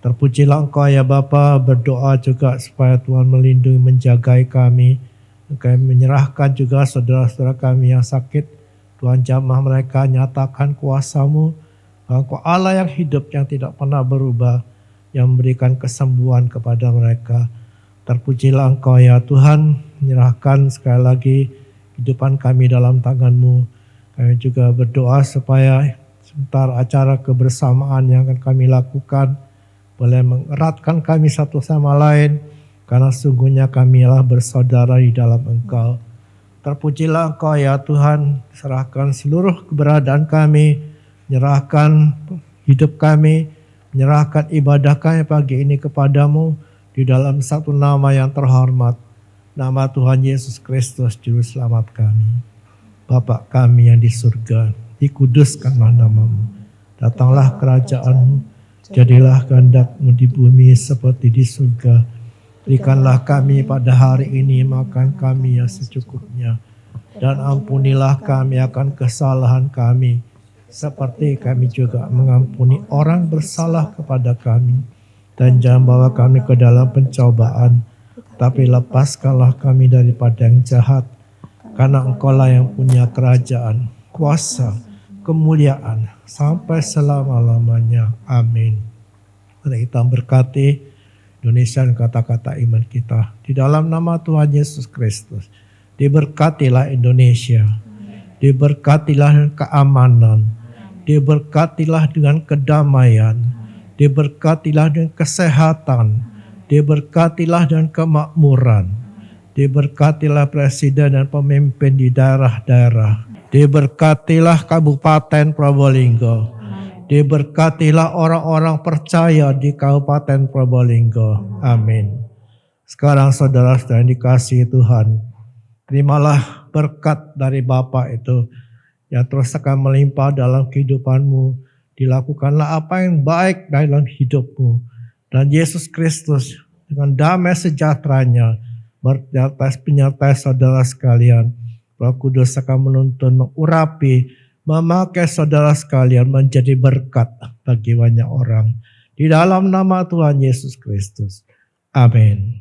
Terpujilah Engkau ya Bapa, berdoa juga supaya Tuhan melindungi, menjagai kami. Kami menyerahkan juga saudara-saudara kami yang sakit. Tuhan jamah mereka, nyatakan kuasa-Mu. Engkau Allah yang hidup, yang tidak pernah berubah, yang memberikan kesembuhan kepada mereka. Terpujilah Engkau ya Tuhan, menyerahkan sekali lagi kehidupan kami dalam tangan-Mu. Kami juga berdoa supaya sebentar acara kebersamaan yang akan kami lakukan boleh mengeratkan kami satu sama lain, karena sungguhnya kamilah bersaudara di dalam Engkau. Terpujilah Engkau ya Tuhan, serahkan seluruh keberadaan kami, menyerahkan hidup kami, menyerahkan ibadah kami pagi ini kepadamu. di dalam satu nama yang terhormat, nama Tuhan Yesus Kristus Juru Selamat kami. Bapa kami yang di surga, dikuduskanlah namamu. Datanglah kerajaan-Mu, jadilah kehendak-Mu di bumi seperti di surga. Berikanlah kami pada hari ini makan kami yang secukupnya. Dan ampunilah kami akan kesalahan kami, seperti kami juga mengampuni orang bersalah kepada kami. Dan jangan bawa kami ke dalam pencobaan, tapi lepaskanlah kami daripada yang jahat. Karena Engkau-Lah yang punya kerajaan, kuasa, kemuliaan, sampai selama-lamanya. Amin. Mari kita berkati Indonesia dan kata-kata iman kita. Di dalam nama Tuhan Yesus Kristus, diberkatilah Indonesia. Diberkatilah dengan keamanan. Diberkatilah dengan kedamaian. Diberkatilah dengan kesehatan. Diberkatilah dengan kemakmuran. Diberkatilah presiden dan pemimpin di daerah-daerah. Diberkatilah Kabupaten Probolinggo. Diberkatilah orang-orang percaya di Kabupaten Probolinggo. Amin. Sekarang saudara-saudara yang dikasihi Tuhan, terimalah berkat dari Bapa itu yang terus akan melimpah dalam kehidupanmu. Dilakukanlah apa yang baik dalam hidupmu. Dan Yesus Kristus dengan damai sejahteranya menyertai saudara sekalian. Roh Kudus akan menuntun, mengurapi, memakai saudara sekalian menjadi berkat bagi banyak orang. Di dalam nama Tuhan Yesus Kristus. Amin.